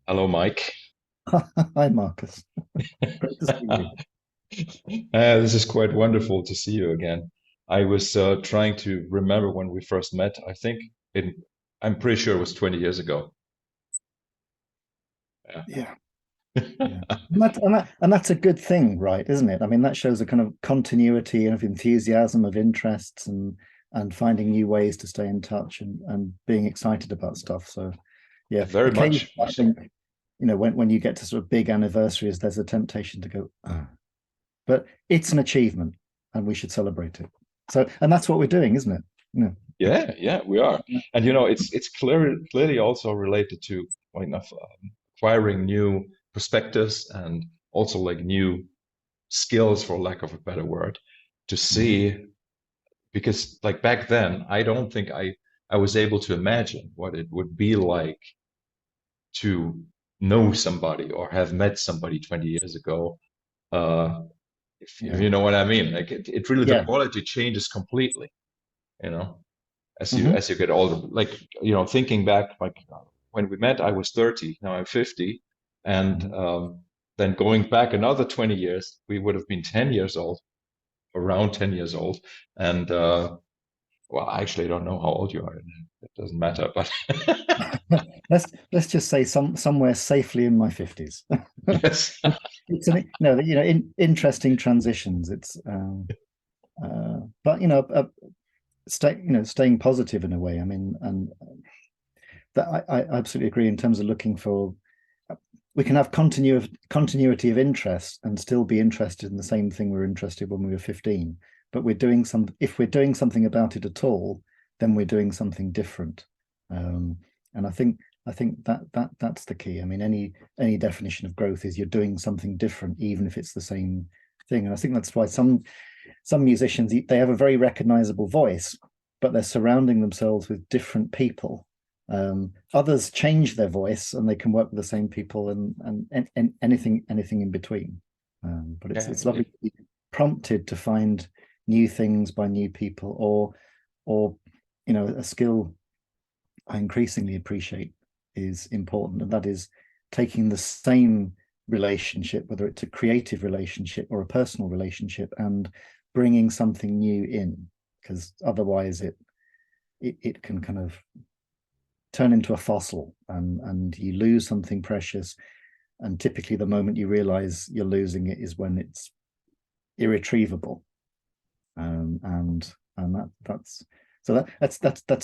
Hello, Mike. Hi, Marcus. Great to see you. This is quite wonderful to see you again. I was trying to remember when we first met. I'm pretty sure it was 20 years ago. Yeah. Yeah, yeah. And that's a good thing, right? Isn't it? I mean, that shows a kind of continuity of enthusiasm, of interests, and finding new ways to stay in touch and being excited about stuff. So, yeah, Very occasionally, much. I think, when you get to sort of big anniversaries, there's a temptation to go, oh. But it's an achievement, and we should celebrate it. So, and that's what we're doing, isn't it? You Yeah, yeah, we are. And it's clearly also related to kind of acquiring new perspectives and also like new skills, for lack of a better word, to Mhm. see because like back then, I don't think I was able to imagine what it would be like to know somebody or have met somebody 20 years ago. Uh, if Yeah, you know what I mean, like it really the yeah. quality changes completely, you know, Hmm. as you get older. Like, thinking back, like when we met, I was 30, now I'm 50, and then going back another 20 years, we would have been 10 years old, around 10 years old, and well, I actually don't know how old you are. It doesn't matter, but Let's just say somewhere safely in my 50s. yes. It's an interesting transitions. It's but staying positive in a way. I mean, and that I absolutely agree in terms of looking for. We can have continuity of interest and still be interested in the same thing we were interested when we were 15. But if we're doing something about it at all, then we're doing something different. Um, and I think that's the key. I mean, any definition of growth is you're doing something different, even if it's the same thing. And I think that's why some musicians, they have a very recognizable voice, but they're surrounding themselves with different people. Others change their voice and they can work with the same people and anything in between. But it's Yeah, it's lovely to be prompted to find new things by new people, or a skill I increasingly appreciate is important, and that is taking the same relationship, whether it's a creative relationship or a personal relationship, and bringing something new in, because otherwise it can kind of turn into a fossil, and you lose something precious. And typically, the moment you realize you're losing it is when it's irretrievable. And that's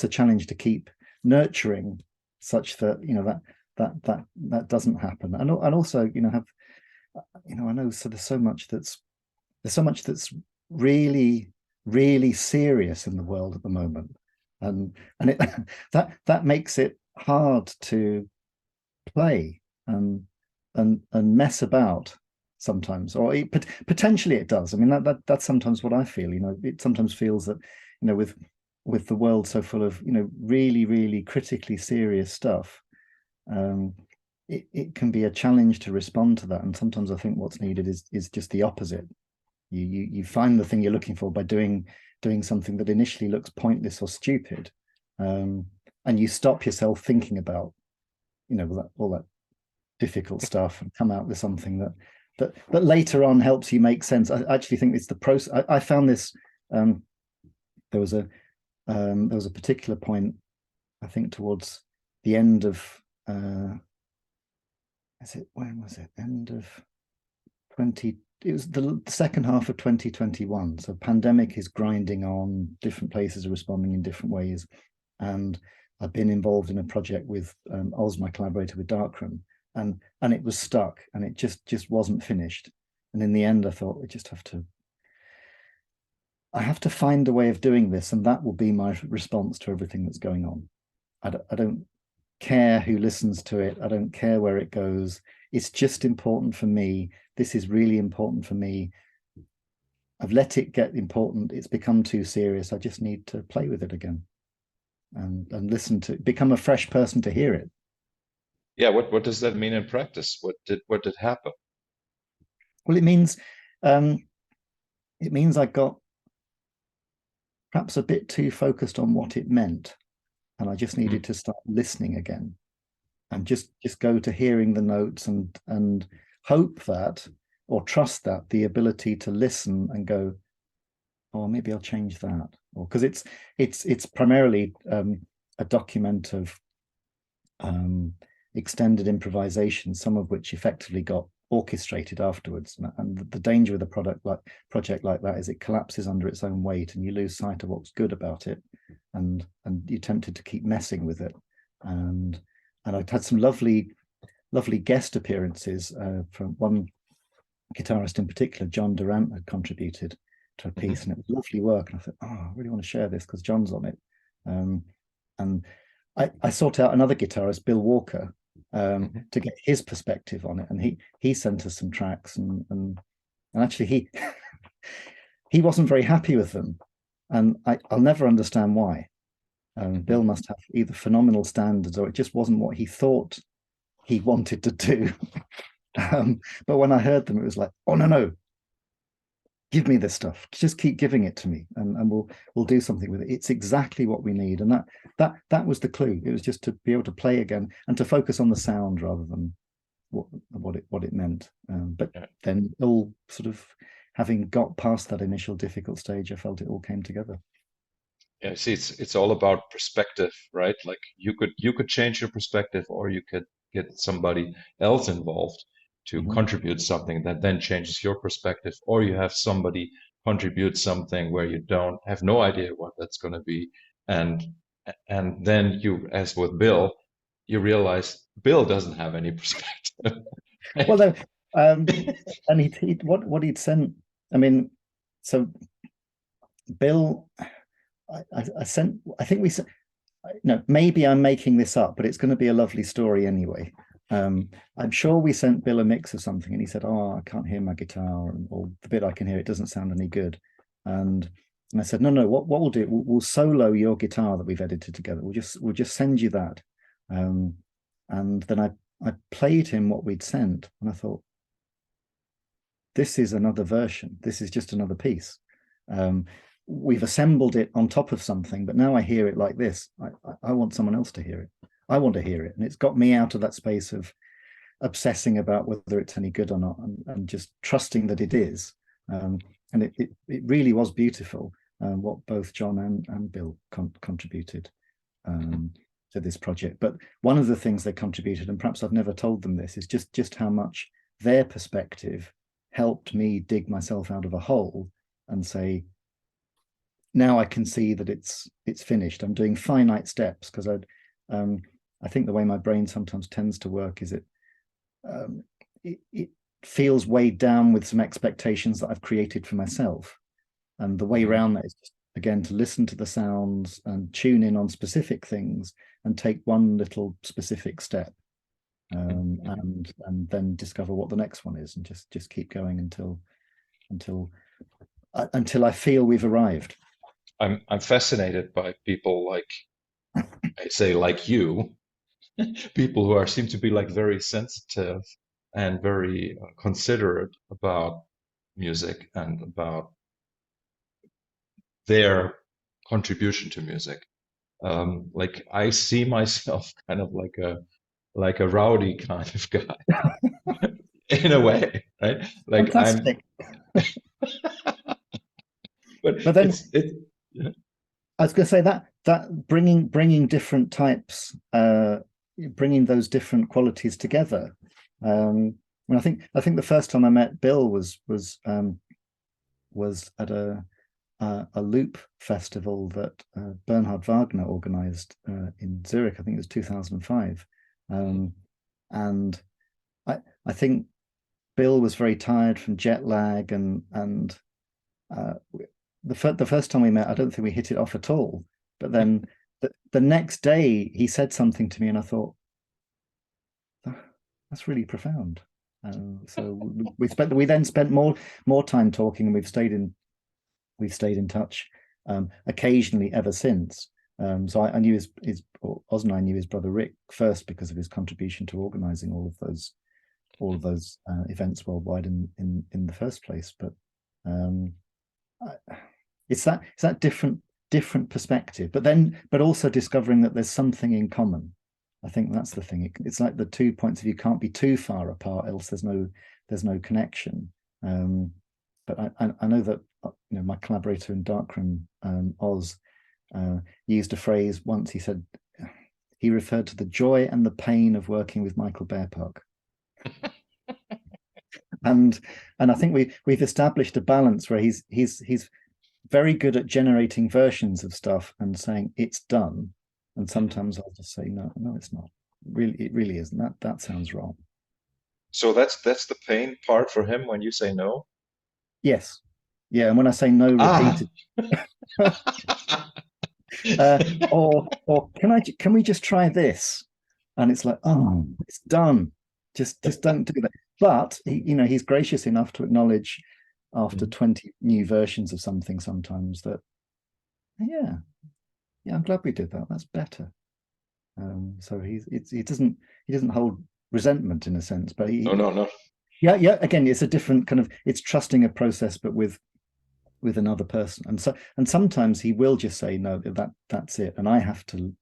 a challenge to keep nurturing, such that that doesn't happen. And also, have I know, so there's so much that's really really serious in the world at the moment, and it that makes it hard to play and mess about sometimes, or potentially it does. I mean, that's sometimes what I feel. It sometimes feels that, with the world so full of, really really critically serious stuff, um, it can be a challenge to respond to that. And sometimes I think what's needed is just the opposite. You find the thing you're looking for by doing something that initially looks pointless or stupid, um, and you stop yourself thinking about, all that difficult stuff, and come out with something that later on helps you make sense. I actually think it's the process. I found this. Um, there was a there was a particular point, I think, towards the end of, is it when was it end of 20, it was the second half of 2021. So pandemic is grinding on, different places are responding in different ways. And I've been involved in a project with, Oz, my collaborator with Darkroom, and it was stuck, and it just wasn't finished. And in the end, I thought, I have to find a way of doing this, and that will be my response to everything that's going on. I don't care who listens to it. I don't care where it goes. It's just important for me. This is really important for me. I've let it get important. It's become too serious. I just need to play with it again, and listen to become a fresh person to hear it. Yeah, what does that mean in practice? What did happen? Well, um, it means I got perhaps a bit too focused on what it meant, and I just Hmm. needed to start listening again. and just go to hearing the notes and hope that, or trust that, the ability to listen and go, oh, maybe I'll change that, or because it's primarily a document of extended improvisation, some of which effectively got orchestrated afterwards. And the danger with a project like that is it collapses under its own weight, and you lose sight of what's good about it, and you're tempted to keep messing with it. And I've had some lovely guest appearances from one guitarist in particular. John Durant had contributed to a piece, and it was lovely work. And I thought, oh, I really want to share this because John's on it. And I sought out another guitarist, Bill Walker, to get his perspective on it, and he sent us some tracks, and actually he wasn't very happy with them, and I'll never understand why. Bill must have either phenomenal standards, or it just wasn't what he thought he wanted to do. But when I heard them, it was like, oh no, give me this stuff, just keep giving it to me, and we'll do something with it. It's exactly what we need. And that was the clue. It was just to be able to play again and to focus on the sound rather than what it meant. But then all sort of having got past that initial difficult stage, I felt it all came together. Yeah, see, it's all about perspective, right? Like you could change your perspective, or you could get somebody else involved to contribute something that then changes your perspective, or you have somebody contribute something where you don't have no idea what that's going to be, and then you, as with Bill, you realize Bill doesn't have any perspective. Well, no, and he what he'd sent. I mean, so Bill, I sent. I think we sent. No, maybe I'm making this up, but it's going to be a lovely story anyway. I'm sure we sent Bill a mix of something, and he said, "Oh, I can't hear my guitar, or the bit I can hear, it doesn't sound any good." And I said, "No. What we'll do? We'll solo your guitar that we've edited together. We'll just send you that." And then I played him what we'd sent, and I thought, this is another version. This is just another piece. We've assembled it on top of something, but now I hear it like this. I want someone else to hear it. I want to hear it. And it's got me out of that space of obsessing about whether it's any good or not, and just trusting that it is. And it really was beautiful, what both John and Bill contributed to this project. But one of the things they contributed, and perhaps I've never told them this, is just how much their perspective helped me dig myself out of a hole and say, now I can see that it's finished. I'm doing finite steps, because I think the way my brain sometimes tends to work is it feels weighed down with some expectations that I've created for myself. And the way around that is just, again, to listen to the sounds and tune in on specific things and take one little specific step, and then discover what the next one is, and just keep going until I feel we've arrived. I'm fascinated by people like, I say, like you, people who seem to be like very sensitive and very considerate about music and about their contribution to music. Like I see myself kind of like a rowdy kind of guy in a way, right? Like Fantastic. but But then yeah. I was going to say that bringing different types, bringing those different qualities together. I think the first time I met Bill was at a loop festival that Bernhard Wagner organized in Zurich. I think it was 2005, and I think Bill was very tired from jet lag, and the first time we met, I don't think we hit it off at all. But then the next day, he said something to me, and I thought, that's really profound. So we then spent more time talking, and we've stayed in touch occasionally ever since. So I knew Oz and I knew his brother Rick first because of his contribution to organizing all of those events worldwide in the first place. But it's that different perspective, but also discovering that there's something in common. I think that's the thing. It's like the 2 points of view can't be too far apart, else there's no connection. But I know that my collaborator in Darkroom, Oz, used a phrase once. He said he referred to the joy and the pain of working with Michael Bearpark. and I think we've established a balance where he's very good at generating versions of stuff and saying it's done, and sometimes I'll just say no, it's not. Really, it really isn't. That sounds wrong. So that's the pain part for him when you say no. Yes, yeah, and when I say no Ah. repeated, or can we just try this? And it's like, oh, it's done. Just don't do that. But he's gracious enough to acknowledge after 20 new versions of something sometimes that, yeah, I'm glad we did that. That's better. So he doesn't hold resentment in a sense, but No. yeah. Again, it's a different kind of, it's trusting a process, but with another person. And sometimes he will just say, no, that's it. And I have to,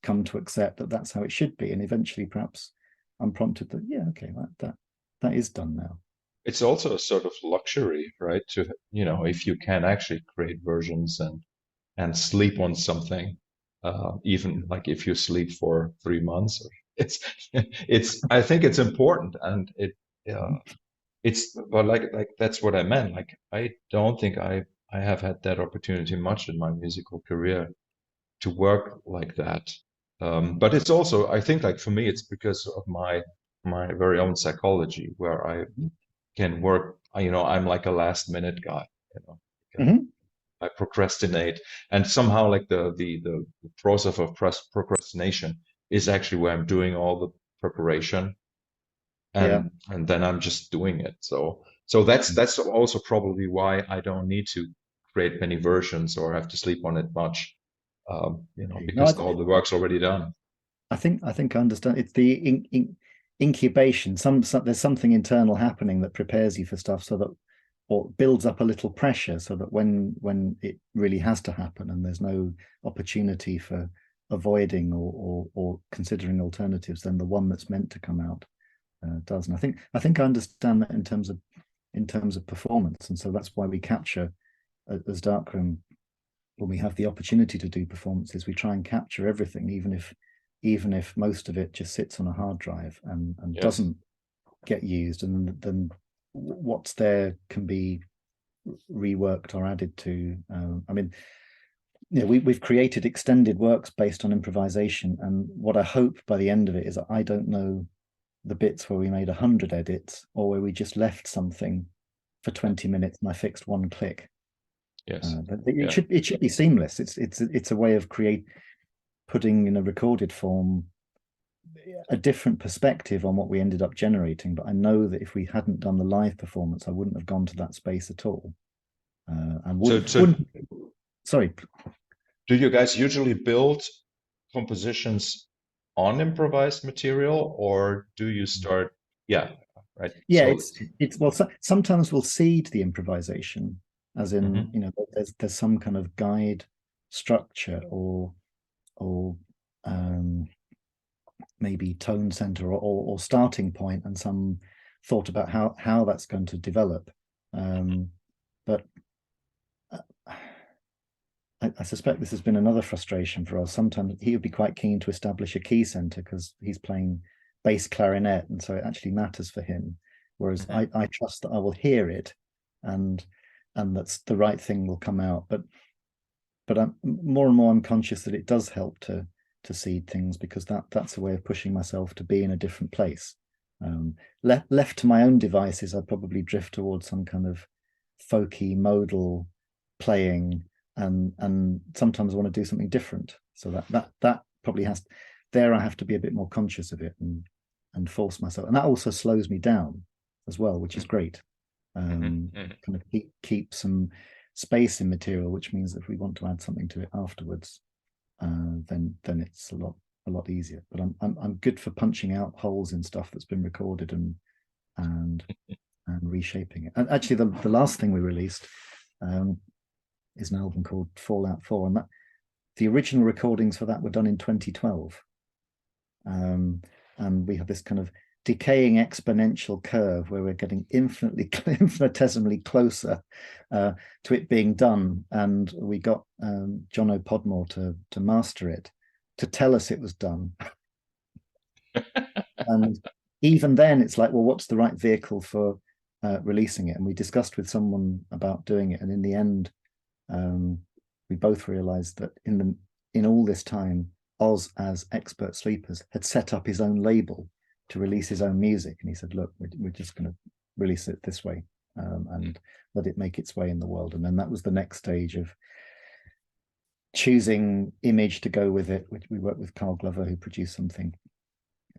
come to accept that that's how it should be. And eventually perhaps I'm prompted that, yeah, okay, that is done now. It's also a sort of luxury, right? To, if you can actually create versions and sleep on something, even like if you sleep for 3 months, it's I think it's important, and but like that's what I meant. Like I don't think I have had that opportunity much in my musical career to work like that. But it's also, I think, like for me, it's because of my very own psychology, where I can work. I'm like a last minute guy. Mhm. I procrastinate, and somehow like the process of procrastination is actually where I'm doing all the preparation, Yeah. and then I'm just doing it. So that's also probably why I don't need to create many versions or have to sleep on it much, Okay. No, because all the work's already done. I think I understand. It's the incubation. There's something internal happening that prepares you for stuff, so that, or builds up a little pressure, so that when it really has to happen, and there's no opportunity for avoiding or considering alternatives, then the one that's meant to come out does. And I think I understand that in terms of performance, and so that's why we capture as Darkroom, when we have the opportunity to do performances, we try and capture everything, even if most of it just sits on a hard drive and Yes. doesn't get used, and then what's there can be reworked or added to. I mean, we've created extended works based on improvisation, and what I hope by the end of it is that I don't know the bits where we made 100 edits or where we just left something for 20 minutes and I fixed one click. Yes. But it Yeah. should be seamless. It's a way of putting in a recorded form a different perspective on what we ended up generating. But I know that if we hadn't done the live performance, I wouldn't have gone to that space at all. And So wouldn't. Sorry. do you guys usually build compositions on improvised material, or do you start? Yeah, right. Yeah, it's well. Sometimes we'll seed the improvisation, as in, Mhm. there's some kind of guide structure or maybe tone center or starting point, and some thought about how that's going to develop. But I suspect this has been another frustration for us. Sometimes he would be quite keen to establish a key center because he's playing bass clarinet, and so it actually matters for him. Whereas Mhm. I trust that I will hear it, and that's the right thing will come out. But I'm more and more, I'm conscious that it does help to seed things, because that's a way of pushing myself to be in a different place. Left to my own devices, I'd probably drift towards some kind of folky modal playing, and sometimes I want to do something different. So that probably I have to be a bit more conscious of it and force myself, and that also slows me down as well, which is great. Mhm. Mhm. Kind of keep some space in material, which means that if we want to add something to it afterwards, then it's a lot easier. But I'm good for punching out holes in stuff that's been recorded and reshaping it. And actually, the last thing we released is an album called Fallout 4, and the original recordings for that were done in 2012. um, and we have this kind of decaying exponential curve where we're getting infinitesimally closer to it being done. And we got John O'Podmore to master it, to tell us it was done. And even then, it's like, well, what's the right vehicle for releasing it? And we discussed with someone about doing it, and in the end, we both realized that in all this time, Oz, as Expert Sleepers, had set up his own label to release his own music. And he said, look, we're just going to release it this way, and let it make its way in the world. And then that was the next stage of choosing image to go with it, which we worked with Carl Glover, who produced something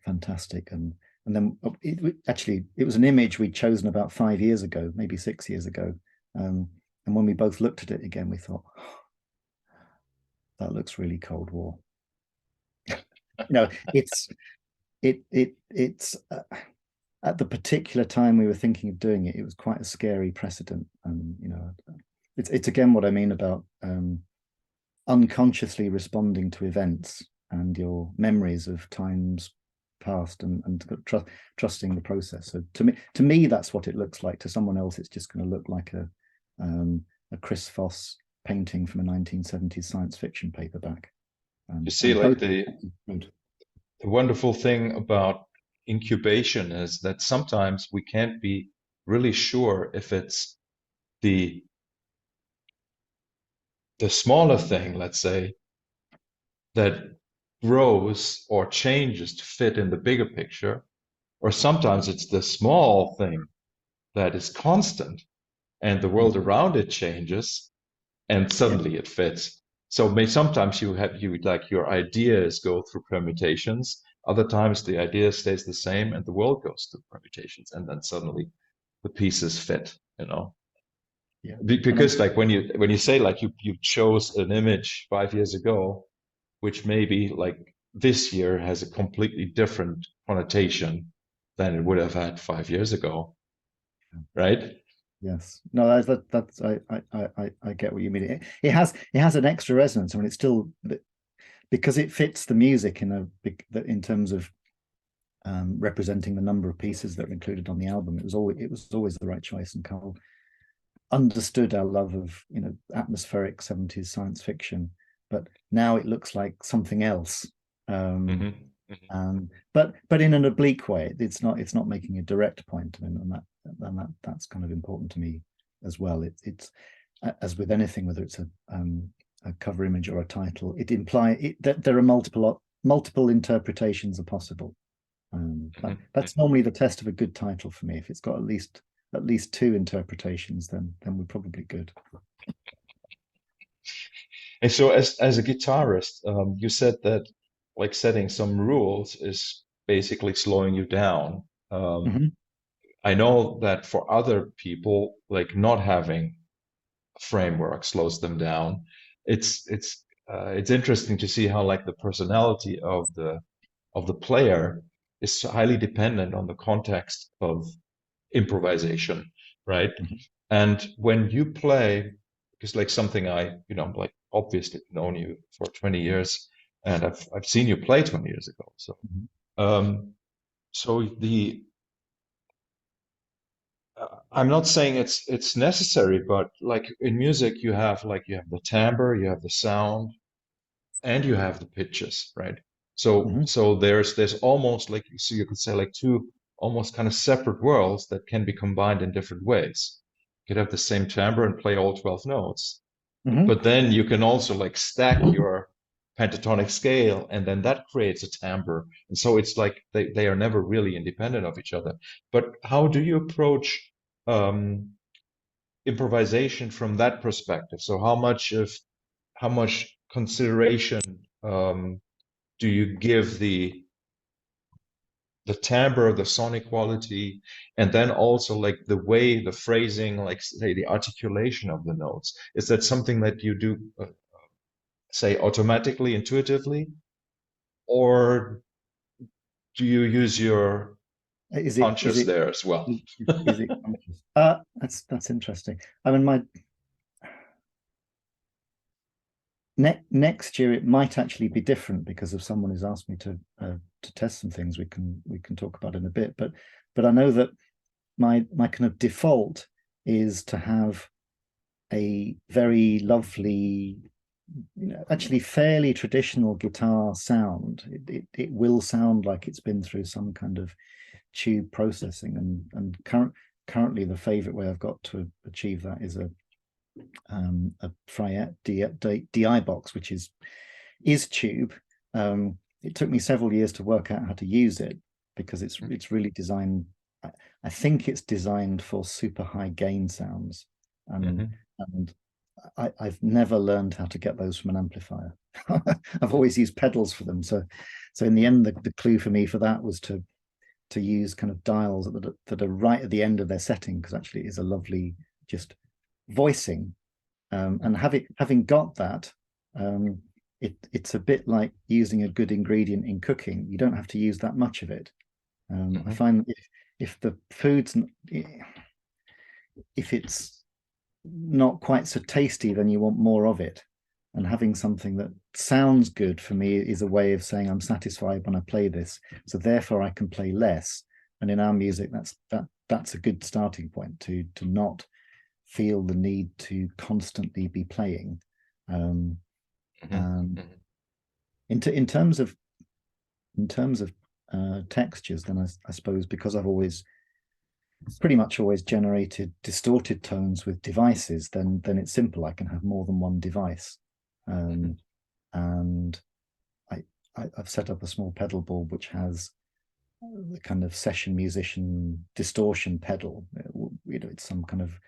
fantastic. And then it was an image we'd chosen about 5 years ago, maybe 6 years ago. And when we both looked at it again, we thought, oh, that looks really Cold War. It's at the particular time we were thinking of doing it, it was quite a scary precedent. And it's again what I mean about unconsciously responding to events and your memories of times past, and trusting the process. So to me, that's what it looks like. To someone else, it's just going to look like a Chris Foss painting from a 1970s science fiction paperback. You see, like the wonderful thing about incubation is that sometimes we can't be really sure if it's the smaller thing, let's say, that grows or changes to fit in the bigger picture, or sometimes it's the small thing that is constant and the world around it changes and suddenly it fits. So sometimes you like your ideas go through permutations. Other times the idea stays the same and the world goes through permutations, and then suddenly the pieces fit, Yeah. Because like when you say like you chose an image 5 years ago, which maybe like this year has a completely different connotation than it would have had 5 years ago, right? Yes. No, that's I get what you mean. It has an extra resonance. I mean, it's still, because it fits the music in terms of representing the number of pieces that are included on the album. It was always the right choice, and Carl understood our love of atmospheric 70s science fiction, but now it looks like something else. Mm-hmm. Mm-hmm. But in an oblique way. It's not making a direct point. I mean, that's kind of important to me as well. It's as with anything, whether it's a cover image or a title, it implies that there are multiple interpretations are possible. That's normally the test of a good title for me. If it's got at least two interpretations, then we're probably good. And so, as a guitarist, you said that like setting some rules is basically slowing you down. Mm-hmm. I know that for other people, like not having a framework slows them down. It's interesting to see how like the personality of the player is highly dependent on the context of improvisation, right? Mm-hmm. And when you play, because like something like obviously known you for 20 years, and I've seen you play 20 years ago. So, Mm-hmm. um, so I'm not saying it's necessary, but like in music, you have the timbre, you have the sound, and you have the pitches, right? So Mm-hmm. so there's almost like, so you could say like two almost kind of separate worlds that can be combined in different ways. You could have the same timbre and play all 12 notes, Mm-hmm. but then you can also like stack your pentatonic scale, and then that creates a timbre. And so it's like they are never really independent of each other. But how do you approach um, improvisation from that perspective? So how much consideration do you give the timbre, the sonic quality, and then also like the way, the phrasing, like say the articulation of the notes? Is that something that you do, say, automatically, intuitively, or do you use your Is it is hunches it there as well? is it conscious? That's interesting. I mean, next year it might actually be different because of someone who's asked me to test some things we can talk about in a bit. But I know that my kind of default is to have a very lovely, actually fairly traditional guitar sound. It will sound like it's been through some kind of tube processing, and currently the favorite way I've got to achieve that is a Fryette DI box, which is tube. It took me several years to work out how to use it because it's really designed. I think it's designed for super high gain sounds, and I've never learned how to get those from an amplifier. I've always used pedals for them. So in the end, the clue for me for that was to use kind of dials that are right at the end of their setting, because actually it is a lovely just voicing. And having got that, it's a bit like using a good ingredient in cooking. You don't have to use that much of it. I find if the food's, if it's not quite so tasty, then you want more of it. And having something that sounds good for me is a way of saying I'm satisfied when I play this, so therefore I can play less. And in our music, that's a good starting point to not feel the need to constantly be playing. In terms of textures, then I suppose because I've pretty much always generated distorted tones with devices, then it's simple. I can have more than one device, and I've set up a small pedal board which has the kind of session musician distortion pedal. It's some kind of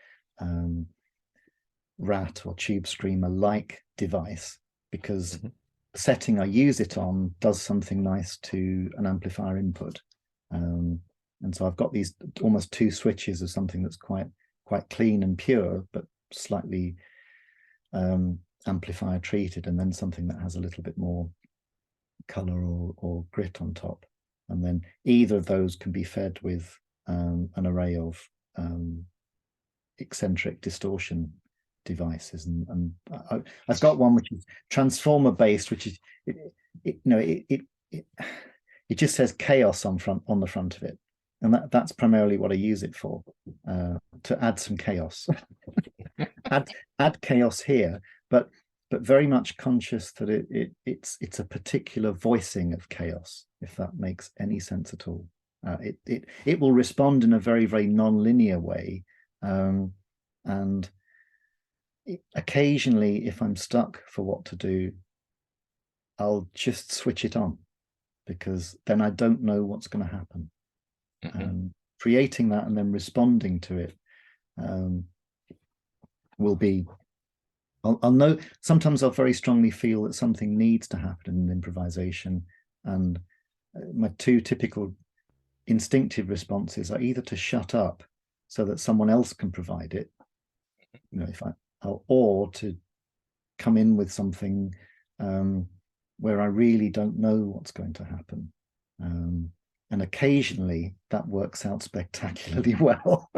rat or tube screamer like device, because the setting I use it on does something nice to an amplifier input. And so I've got these almost two switches of something that's quite clean and pure, but slightly amplifier treated, and then something that has a little bit more color or grit on top. And then either of those can be fed with an array of eccentric distortion devices. And I've got one which is transformer based, which is it just says chaos on the front of it, and that's primarily what I use it for, to add some chaos. add chaos here, but very much conscious that it's a particular voicing of chaos, if that makes any sense at all. It will respond in a very, very non-linear way, and occasionally, if I'm stuck for what to do, I'll just switch it on, because then I don't know what's going to happen. Creating that and then responding to it will be. I'll know. Sometimes I'll very strongly feel that something needs to happen in improvisation, and my two typical instinctive responses are either to shut up so that someone else can provide it, or to come in with something where I really don't know what's going to happen. And occasionally that works out spectacularly well.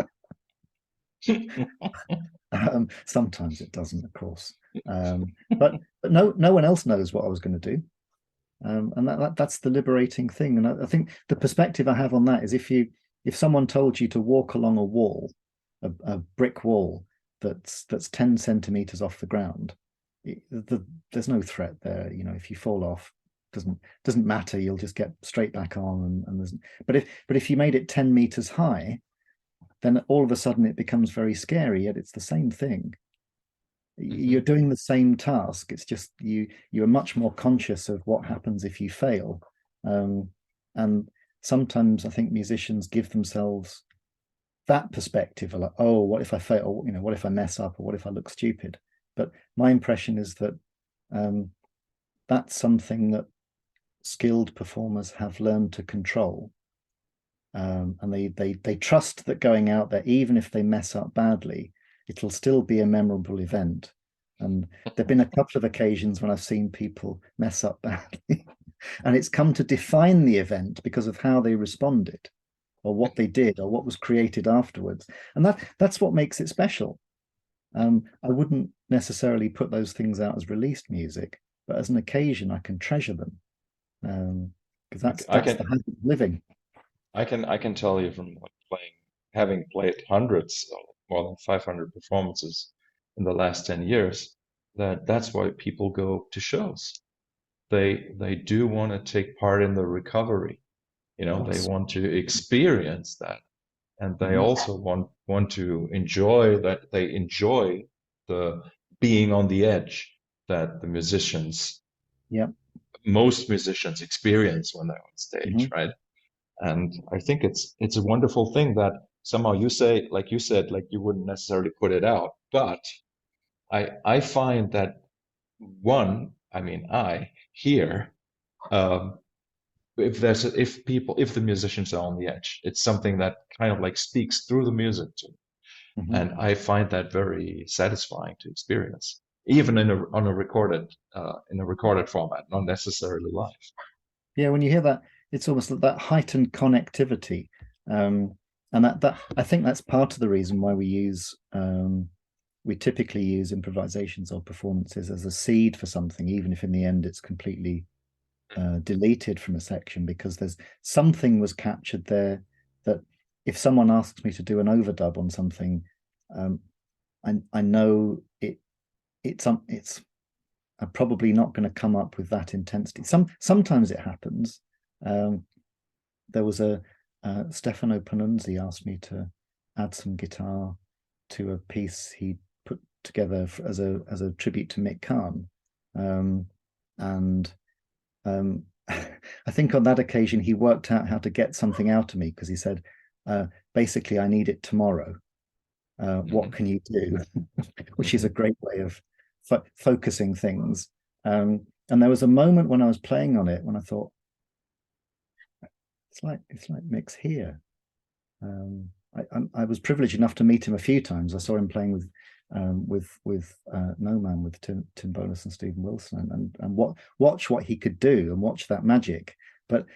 Sometimes it doesn't, of course. But no one else knows what I was going to do. And that's the liberating thing. And I think the perspective I have on that is if someone told you to walk along a wall, a brick wall that's 10 centimeters off the ground, there's no threat there. If you fall off, doesn't matter. You'll just get straight back on. But if you made it 10 meters high, then all of a sudden it becomes very scary. Yet it's the same thing. You're doing the same task. It's just you're much more conscious of what happens if you fail. And sometimes I think musicians give themselves that perspective of like, oh, what if I fail? Or, what if I mess up? Or what if I look stupid? But my impression is that that's something that skilled performers have learned to control. And they trust that going out there, even if they mess up badly, it'll still be a memorable event. And there've been a couple of occasions when I've seen people mess up badly, and it's come to define the event because of how they responded, or what they did, or what was created afterwards. And that's what makes it special. I wouldn't necessarily put those things out as released music, but as an occasion, I can treasure them, because I that's the can habit of living. I can tell you from like having played hundreds, more than 500 performances in the last 10 years, that that's why people go to shows. They do want to take part in the recovery. They Yes. want to experience that, and they Mhm. also want to enjoy that. They enjoy the being on the edge that Yeah. most musicians experience when they're on stage, Hmm. right? And I think it's a wonderful thing that somehow you say, like you said, like you wouldn't necessarily put it out, but I find that one, I mean, I hear um, if the musicians are on the edge, it's something that kind of like speaks through the music to me, Hmm. and I find that very satisfying to experience, even in a recorded format, not necessarily live. Yeah, when you hear that, it's almost like that heightened connectivity, um, and that I think that's part of the reason why we typically use improvisations or performances as a seed for something, even if in the end it's completely deleted from a section, because there's something was captured there that if someone asks me to do an overdub on something, um, I know it's I'm probably not going to come up with that intensity. Sometimes it happens. Um, there was a Stefano Panunzi asked me to add some guitar to a piece he put together as a tribute to Mick Kahn, and I think on that occasion he worked out how to get something out of me because he said, basically, I need it tomorrow. What Mhm. can you do? Which is a great way of focusing things. And there was a moment when I was playing on it when I thought, it's like Mick's here. I was privileged enough to meet him a few times. I saw him playing with No Man with Tim Bonus and Stephen Wilson, and watch what he could do and watch that magic. But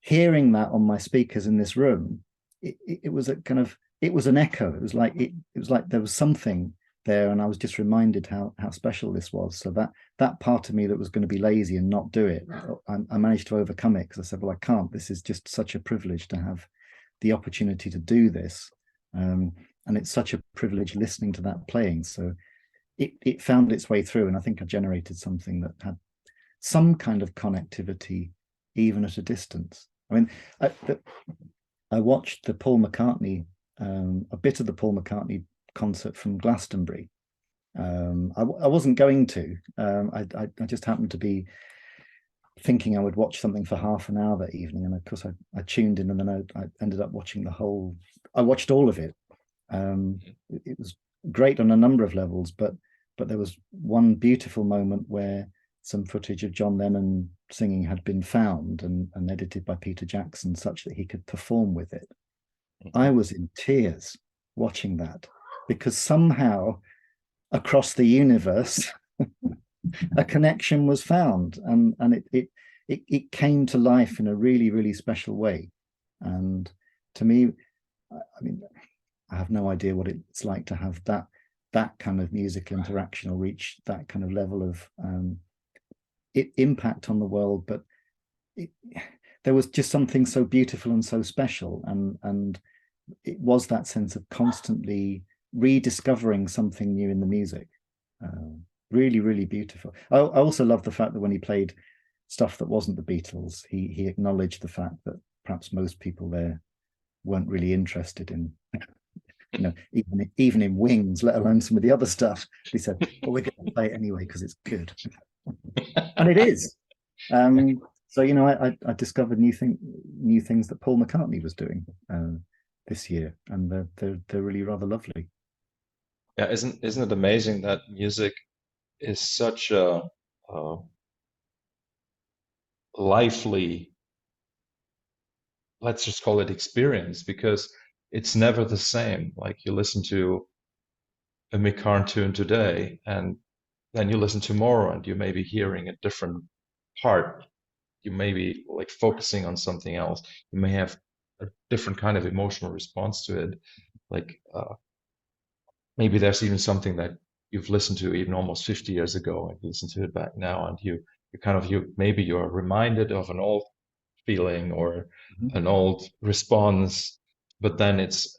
hearing that on my speakers in this room, it was a kind of it was an echo. It was like there was something there, and I was just reminded how special this was. So that part of me that was going to be lazy and not do it, I managed to overcome it because I said, well, I can't. This is just such a privilege to have the opportunity to do this. Um, and it's such a privilege listening to that playing. So it found its way through, and I think I generated something that had some kind of connectivity, even at a distance. I mean, I, I watched the Paul McCartney, a bit of the Paul McCartney concert from Glastonbury. I wasn't going to. I just happened to be thinking I would watch something for half an hour that evening, and of course I tuned in, and then I ended up watching the whole. I watched all of it. It was great on a number of levels, but there was one beautiful moment where some footage of John Lennon singing had been found and edited by Peter Jackson such that he could perform with it. I Mhm. was in tears watching that because somehow across the universe a connection was found, and it came to life in a really special way. And to me, I mean, I have no idea what it's like to have that kind of musical interaction or reach that kind of level of impact on the world. But it, there was just something so beautiful and so special, and it was that sense of constantly rediscovering something new in the music. Uh, really beautiful. I also love the fact that when he played stuff that wasn't the Beatles, he acknowledged the fact that perhaps most people there weren't really interested in, even in Wings, let alone some of the other stuff. He said, "Well, we're going to play it anyway because it's good," and it is. Um, so I discovered new things that Paul McCartney was doing this year, and they're really rather lovely. Yeah, isn't it amazing that music is such a lively, let's just call it experience, because it's never the same. Like you listen to a Mick Karn tune today, and then you listen tomorrow, and you may be hearing a different part. You may be like focusing on something else. You may have a different kind of emotional response to it. Like maybe there's even something that you've listened to even almost 50 years ago and you listen to it back now and you kind of you maybe you're reminded of an old feeling or Mhm. an old response, but then it's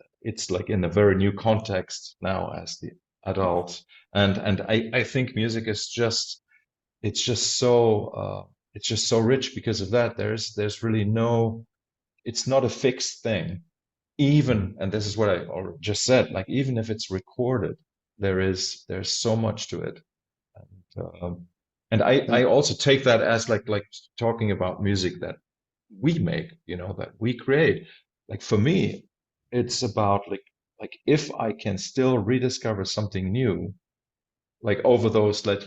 like in a very new context now as the adult. And I think music is just it's just so it's just so rich because of that. There's really no it's not a fixed thing. Even, and this is what I just said, like even if it's recorded, there's so much to it. And So, I also take that as like talking about music that we make, that we create. Like for me, it's about like if I can still rediscover something new, like over those that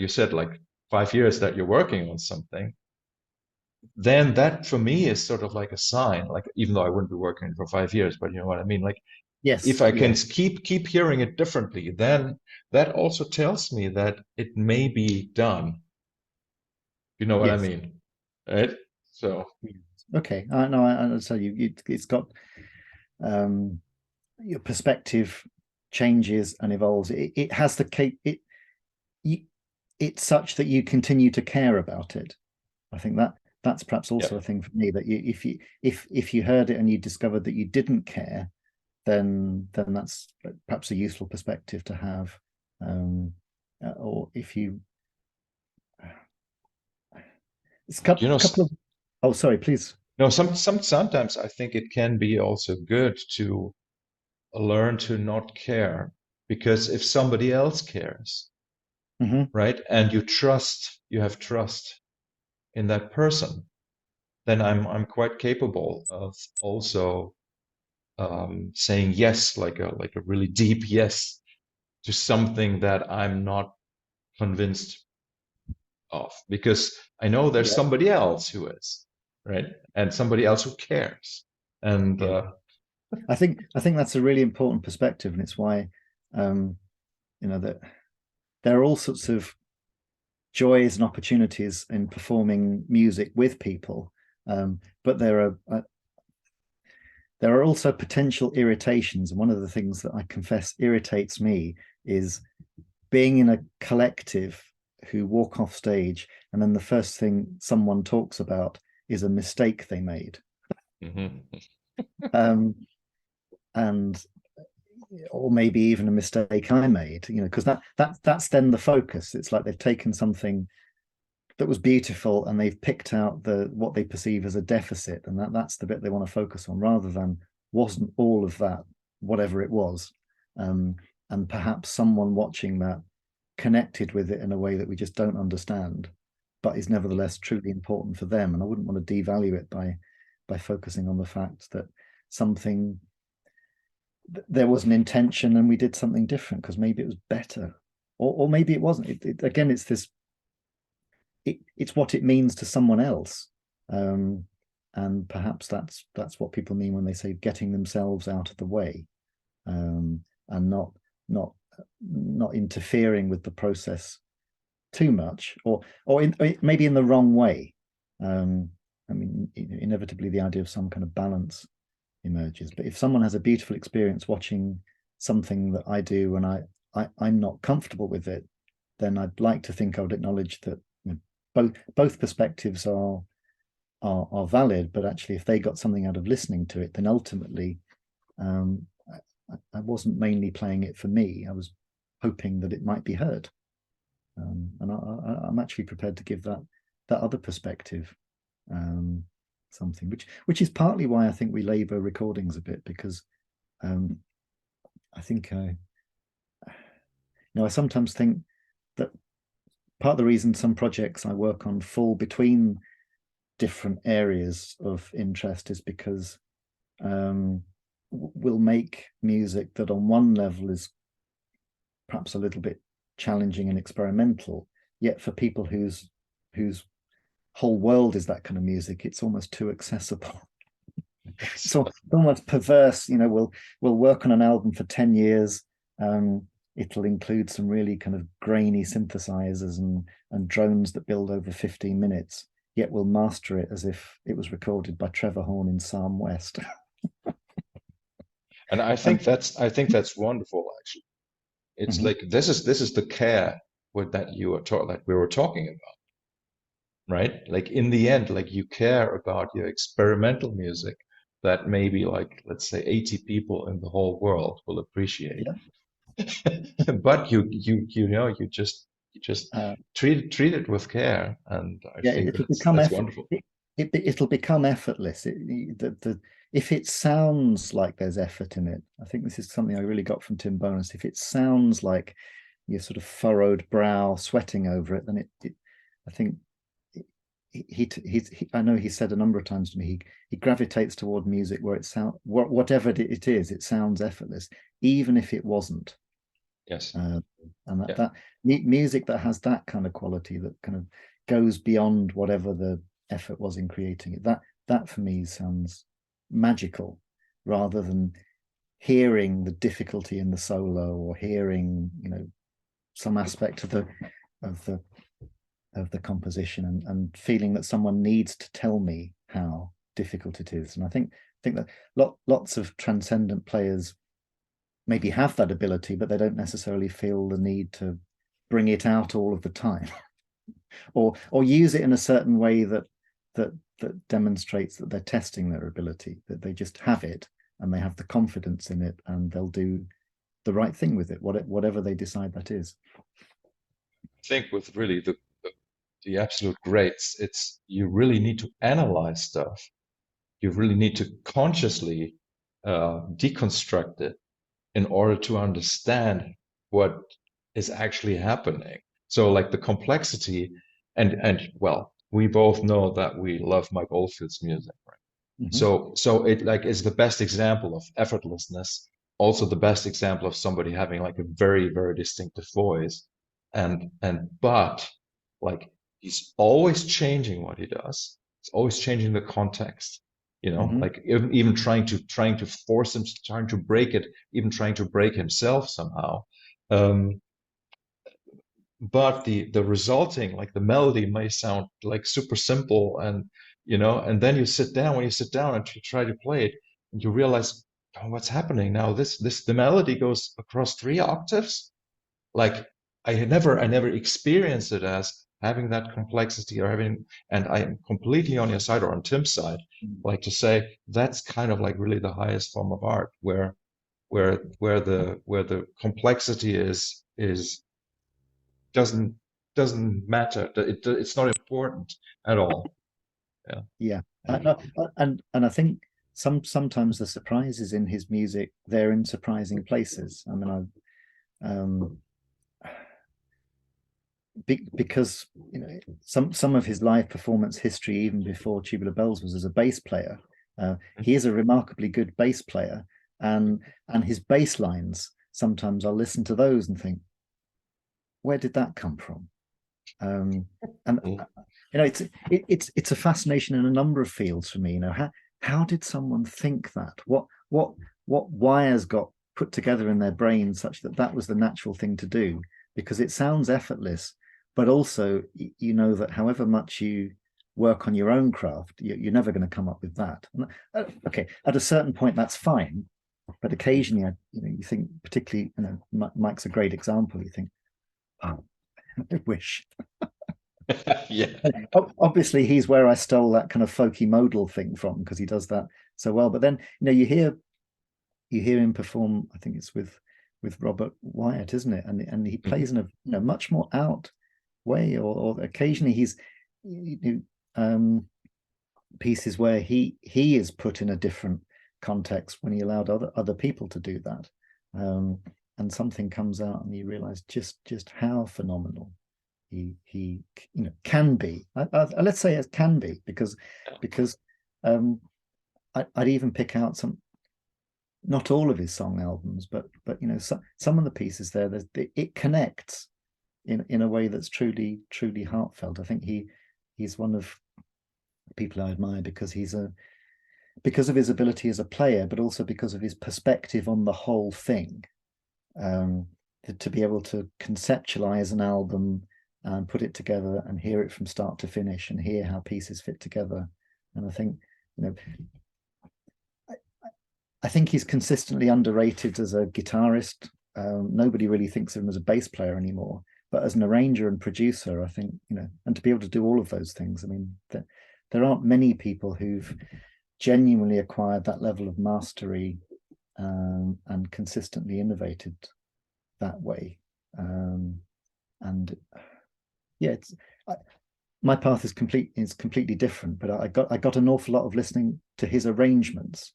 you said like 5 years that you're working on something, then that for me is sort of like a sign. Like even though I wouldn't be working for 5 years, but you know what I mean. Like if yes, I can yeah, keep hearing it differently, then that also tells me that it may be done. You know what I yes. mean, right? So Yes. Okay, I know. I so it's got um, your perspective changes and evolves. It has the cape. You, it's such that you continue to care about it. I think that's perhaps yeah. also a thing for me that if you heard it and you discovered that you didn't care, then that's perhaps a useful perspective to have. Or if you, it's a You know, couple of. Oh, sorry, please. no, sometimes I think it can be also good to learn to not care because if somebody else cares, Hmm. right, and you have trust in that person, then I'm quite capable of also saying yes, like a really deep yes to something that I'm not convinced of, because I know there's Yeah, somebody else who is, right, and somebody else who cares, and yeah. I think that's a really important perspective, and it's why um, that there are all sorts of joys and opportunities in performing music with people, but there are also potential irritations. And one of the things that I confess irritates me is being in a collective who walk off stage, and then the first thing someone talks about is a mistake they made. mhm. Um, and or maybe even a mistake I made, because that's then the focus. It's like they've taken something that was beautiful and they've picked out the what they perceive as a deficit, and that's the bit they want to focus on, rather than wasn't all of that whatever it was. um, and perhaps someone watching that connected with it in a way that we just don't understand, but is nevertheless truly important for them. And I wouldn't want to devalue it by focusing on the fact that something there was an intention and we did something different because maybe it was better, or maybe it wasn't. Again, it's this it's what it means to someone else. um, and perhaps that's what people mean when they say getting themselves out of the way, and not not interfering with the process too much, or maybe in the wrong way. um, I mean, inevitably the idea of some kind of balance emerges. But if someone has a beautiful experience watching something that I do and I'm not comfortable with it, then I'd like to think I would acknowledge that both perspectives are valid. But actually, if they got something out of listening to it, then ultimately, um, I wasn't mainly playing it for me. I was hoping that it might be heard. And I'm actually prepared to give that other perspective um, something, which is partly why I think we labour recordings a bit, because um, I think I sometimes think that part of the reason some projects I work on fall between different areas of interest is because we'll make music that on one level is perhaps a little bit challenging and experimental, yet for people whose whole world is that kind of music, it's almost too accessible. It's Yes. almost perverse. We'll work on an album for 10 years. It'll include some really kind of grainy synthesizers and drones that build over 15 minutes, yet we'll master it as if it was recorded by Trevor Horn in Psalm West. And And I think that's wonderful actually. It's Mhm. like this is the care with that you are taught that we were talking about, right? Like in the end, like you care about your experimental music that maybe like let's say 80 people in the whole world will appreciate. Yeah. But you just Uh, treat it with care, and I yeah, think it'll become that's effort. wonderful. It'll become effortless. If it sounds like there's effort in it, I think this is something I really got from Tim Bonus. If it sounds like your sort of furrowed brow, sweating over it, then I think I know he said a number of times to me he gravitates toward music where it sound whatever it is, it sounds effortless, even if it wasn't. Yes. Uh, and Yeah. that music that has that kind of quality that kind of goes beyond whatever the effort was in creating it. That for me sounds magical, rather than hearing the difficulty in the solo or hearing some aspect of the of the composition and feeling that someone needs to tell me how difficult it is. And I think that lots of transcendent players maybe have that ability, but they don't necessarily feel the need to bring it out all of the time, or use it in a certain way that demonstrates that they're testing their ability. That they just have it and they have the confidence in it, and they'll do the right thing with it, whatever they decide that is. I think with really the absolute greats, it's you really need to analyze stuff. You really need to consciously deconstruct it in order to understand what is actually happening. So like the complexity and well, we both know that we love Mike Oldfield's music, right? Mhm. So it like is the best example of effortlessness, also the best example of somebody having like a very, very distinctive voice. And but like he's always changing what he does. He's always changing the context, Mhm. like even trying to force him, trying to break it, even trying to break himself somehow. Um, but the resulting like the melody may sound like super simple, and then you sit down when you sit down and try to play it, and you realize, oh, what's happening now, this the melody goes across 3 octaves. Like I never experienced it as having that complexity or having, and I am completely on your side or on Tim's side, like to say that's kind of like really the highest form of art where the complexity is doesn't doesn't matter. It's not important at all. Yeah. Yeah, And and I think sometimes the surprises in his music, they're in surprising places. I mean, um, because some of his live performance history, even before Tubular Bells, was as a bass player. He is a remarkably good bass player, and his bass lines, sometimes I'll listen to those and think, where did that come from? Um, and it's a fascination in a number of fields for me. How did someone think that? What wires got put together in their brain such that that was the natural thing to do? Because it sounds effortless, but also you know that however much you work on your own craft, you're never going to come up with that. Okay, at a certain point, that's fine. But occasionally, you think, particularly, Mike's a great example. You think, oh, I wish. yeah. Obviously, he's where I stole that kind of folky modal thing from, because he does that so well. But then, you hear him perform. I think it's with Robert Wyatt, isn't it? And he Mhm. plays in a much more out way, or occasionally he's you know, pieces where he is put in a different context when he allowed other people to do that. Um, and something comes out, and you realize just how phenomenal he can be. Let's say it can be, because um, I'd even pick out not all of his song albums, but some of the pieces there. It connects in a way that's truly heartfelt. I think he's one of the people I admire because of his ability as a player, but also because of his perspective on the whole thing. Um, to be able to conceptualize an album and put it together and hear it from start to finish and hear how pieces fit together. And I think, you know, I think he's consistently underrated as a guitarist. nobody really thinks of him as a bass player anymore. But as an arranger and producer, I think, and to be able to do all of those things, I mean, there aren't many people who've genuinely acquired that level of mastery and consistently innovated that way. And yeah, my path is completely different, but I got an awful lot of listening to his arrangements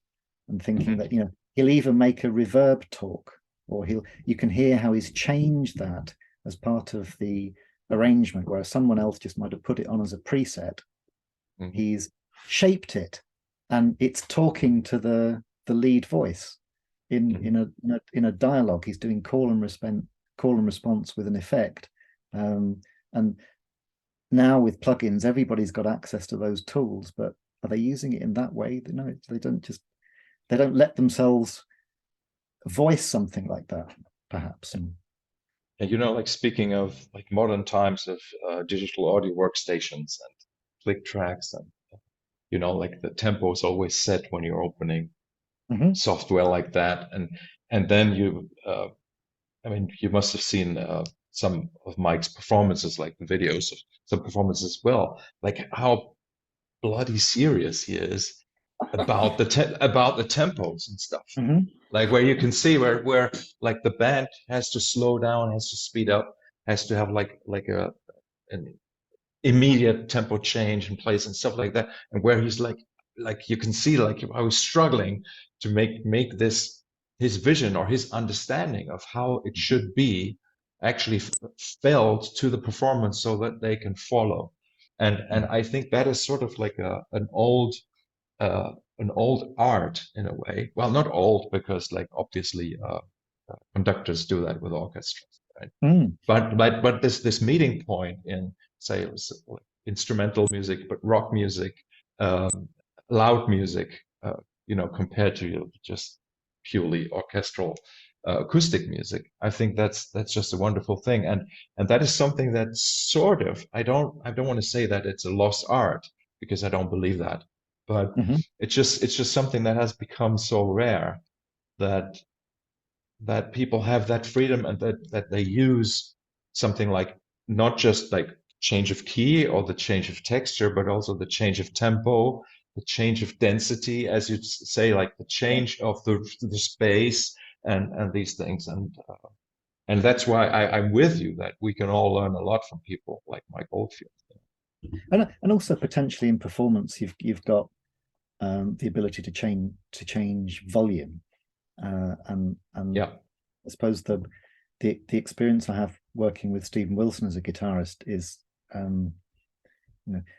and thinking that he'll even make a reverb talk, or you can hear how he's changed that as part of the arrangement, whereas someone else just might have put it on as a preset. He's shaped it, and it's talking to the lead voice in a dialogue. He's doing call and response with an effect, and now with plugins, everybody's got access to those tools, but are they using it in that way? No, they don't let themselves voice something like that, perhaps. And like speaking of like modern times of digital audio workstations and click tracks, and like the tempo is always set when you're opening software like that, and then I mean, you must have seen some of Mike's performances, like the videos of some performances as well, like how bloody serious he is about the tempos and stuff. Like where you can see where like the band has to slow down, has to speed up, has to have like an immediate tempo change in place and stuff like that, and where he's like you can see like I was struggling to make this his vision or his understanding of how it should be actually felt to the performance so that they can follow. And I think that is sort of like an old art in a way. Well, not old, because like obviously conductors do that with orchestras, right? But this meeting point in, say, like instrumental music, but rock music, loud music, compared to just purely orchestral acoustic music. I think that's just a wonderful thing, and that is something that sort of I don't want to say that it's a lost art, because I don't believe that, but it's just something that has become so rare that people have that freedom, and that they use something like not just like change of key or the change of texture, but also the change of tempo, the change of density, as you say, like the change of the space and these things. And that's why I'm with you that we can all learn a lot from people like Mike Oldfield. And also potentially in performance, you've got the ability to change volume, and Yeah. I suppose the experience I have working with Stephen Wilson as a guitarist is,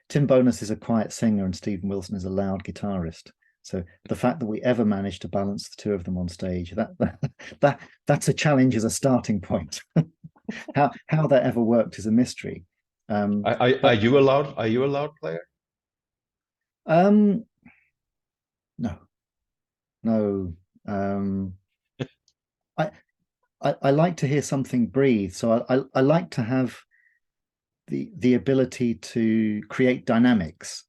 Tim Bonus is a quiet singer and Stephen Wilson is a loud guitarist. So the fact that we ever managed to balance the two of them on stage, that's a challenge as a starting point. how that ever worked is a mystery. Are you allowed? Are you a loud player? No. I like to hear something breathe. So I like to have the ability to create dynamics.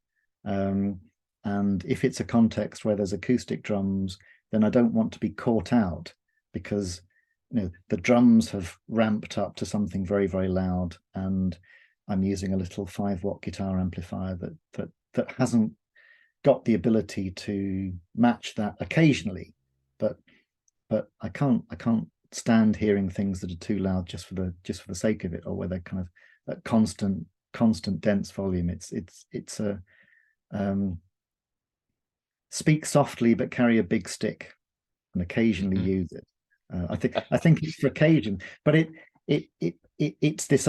And if it's a context where there's acoustic drums, then I don't want to be caught out, because the drums have ramped up to something very, very loud, and I'm using a little 5-watt guitar amplifier that hasn't got the ability to match that occasionally, but I can't stand hearing things that are too loud just for the sake of it, or where they're kind of at constant dense volume. It's a speak softly but carry a big stick, and occasionally use it. I think it's for occasion, but it's this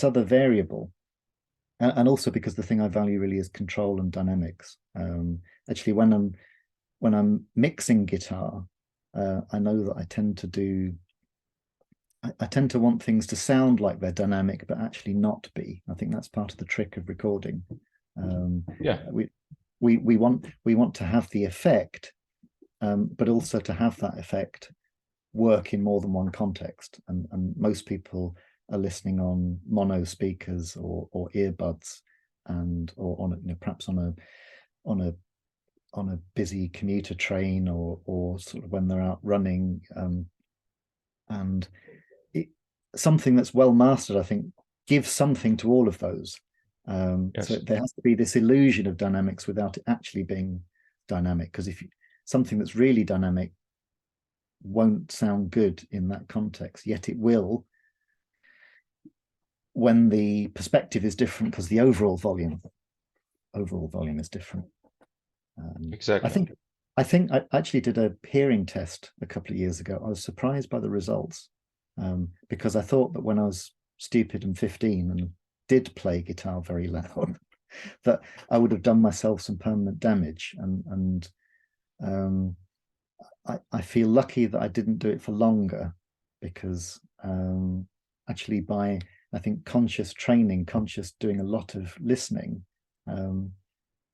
other variable, and also because the thing I value really is control and dynamics. Actually, when I'm mixing guitar, I know that I tend to want things to sound like they're dynamic, but actually not be. I think that's part of the trick of recording. We want to have the effect, but also to have that effect work in more than one context. And most people are listening on mono speakers or earbuds, or on perhaps on a busy commuter train, or sort of when they're out running. and it, something that's well mastered, I think, gives something to all of those. So Yes, there has to be this illusion of dynamics without it actually being dynamic. Because if something that's really dynamic won't sound good in that context, yet it will when the perspective is different because the overall volume is different. I exactly. think I actually did a hearing test a couple of years ago. I was surprised by the results because I thought that when I was stupid and 15 and did play guitar very loud, that I would have done myself some permanent damage. And I feel lucky that I didn't do it for longer because actually by I think conscious training, conscious doing a lot of listening, um,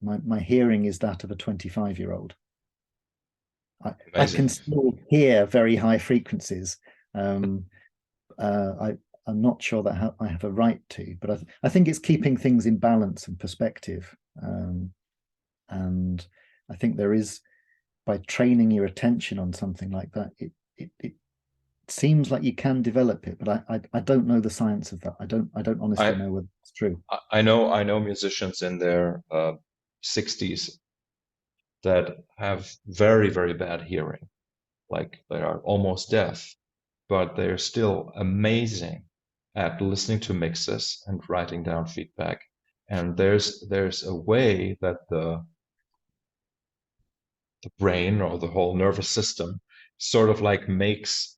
my hearing is that of a 25-year-old. I can Amazing. still hear very high frequencies. Um, I'm not sure that I have a right to, but I think it's keeping things in balance and perspective. And I think there is, by training your attention on something like that, it seems like you can develop it, but I don't know the science of that. I don't honestly I know whether it's true. I know musicians in their 60s that have very, very bad hearing, like they are almost deaf, but they're still amazing at listening to mixes and writing down feedback. And there's a way that the brain or the whole nervous system sort of like makes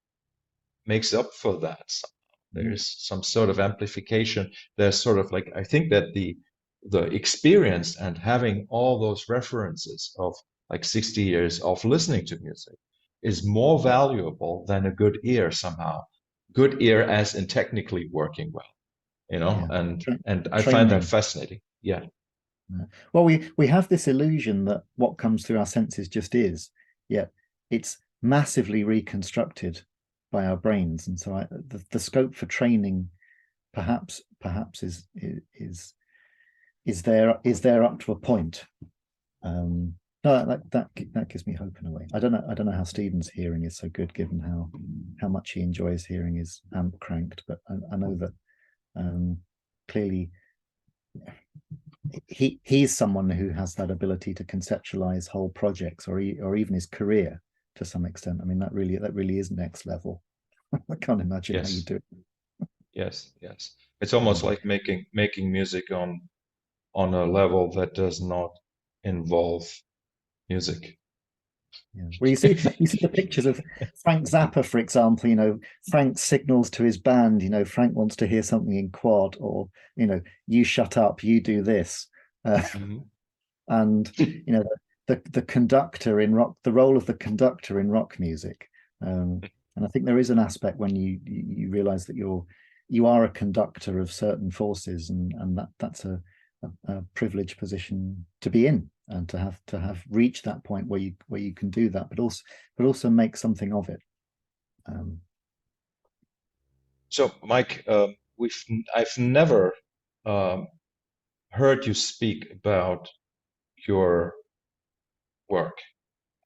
up for that somehow. Mm. There's some sort of amplification. There's sort of like I think that the experience and having all those references of like 60 years of listening to music is more valuable than a good ear somehow. Good ear as in technically working well, you know, Yeah, and I find that training. fascinating. Yeah. Yeah. Well, we have this illusion that what comes through our senses just is, yet it's massively reconstructed by our brains, and so the scope for training perhaps is there up to a point. Um, no, that gives me hope in a way. I don't know how Stephen's hearing is so good, given how much he enjoys hearing his amp cranked, but I know that clearly he's someone who has that ability to conceptualize whole projects or even his career to some extent. I mean, that really is next level. I can't imagine how you Yes. do it. Yes. Yes. It's almost Um, like making music on a level that does not involve music. yeah. Well, you see the pictures of Frank Zappa, for example. Frank signals to his band. Frank wants to hear something in quad, or you shut up, you do this. Mhm. And the conductor in rock, the role of the conductor in rock music. And I think there is an aspect when you realize that you are a conductor of certain forces, and that's a privileged position to be in, and to have reached that point where you can do that, but also make something of it. um, So, Mike, I've never um, heard you speak about your work,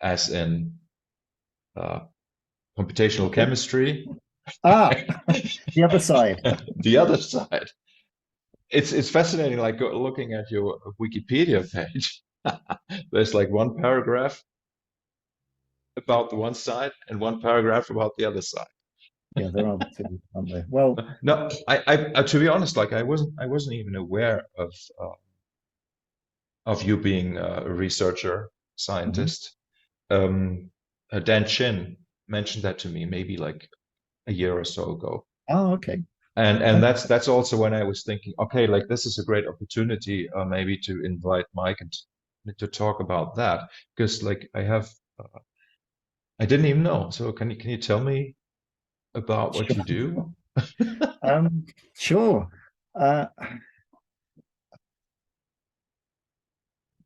as in uh, computational okay. chemistry, Ah, the other side. the other side. It's fascinating, like looking at your Wikipedia page. There's like one paragraph about the one side and one paragraph about the other side. Yeah, there are the two, aren't there? Well, No, I to be honest, like I wasn't even aware of you being a researcher, mhm. scientist. Um, Dan Chin mentioned that to me maybe like a year or so ago. Oh, okay. And Oh, that's also when I was thinking, okay, like this is a great opportunity, maybe to invite Mike and to talk about that because like I didn't even know. So can you tell me about what you sure. do? Sure. Uh,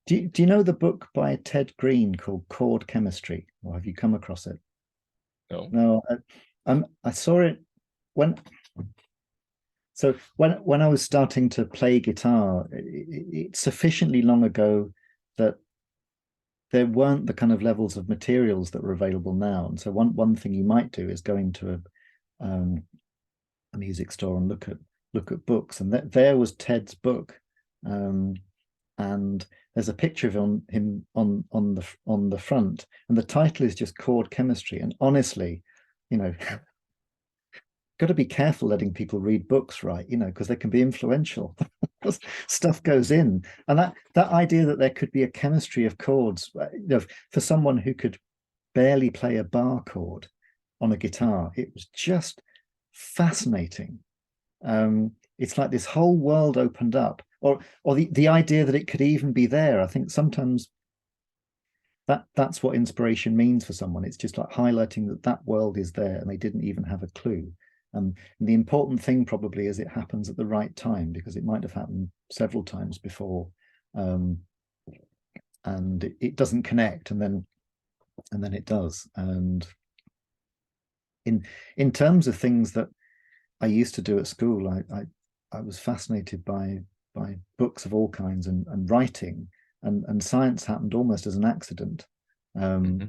do you know the book by Ted Green called Chord Chemistry, or have you come across it? No. No, I saw it when when I was starting to play guitar. It's sufficiently long ago that there weren't the kind of levels of materials that were available now, and so one thing you might do is go into a music store and look at books, and there was Ted's book, and there's a picture of him on the front, and the title is just Chord Chemistry. And honestly, you know, got to be careful letting people read books, right? You know, because they can be influential. Stuff goes in, and that idea that there could be a chemistry of chords, you know, for someone who could barely play a bar chord on a guitar, it was just fascinating. It's like this whole world opened up, or the idea that it could even be there. I think sometimes that's what inspiration means for someone. It's just like highlighting that world is there and they didn't even have a clue. And the important thing probably is it happens at the right time, because it might have happened several times before, and it doesn't connect, and then it does. And in terms of things that I used to do at school, I was fascinated by books of all kinds, and writing, and science happened almost as an accident. I,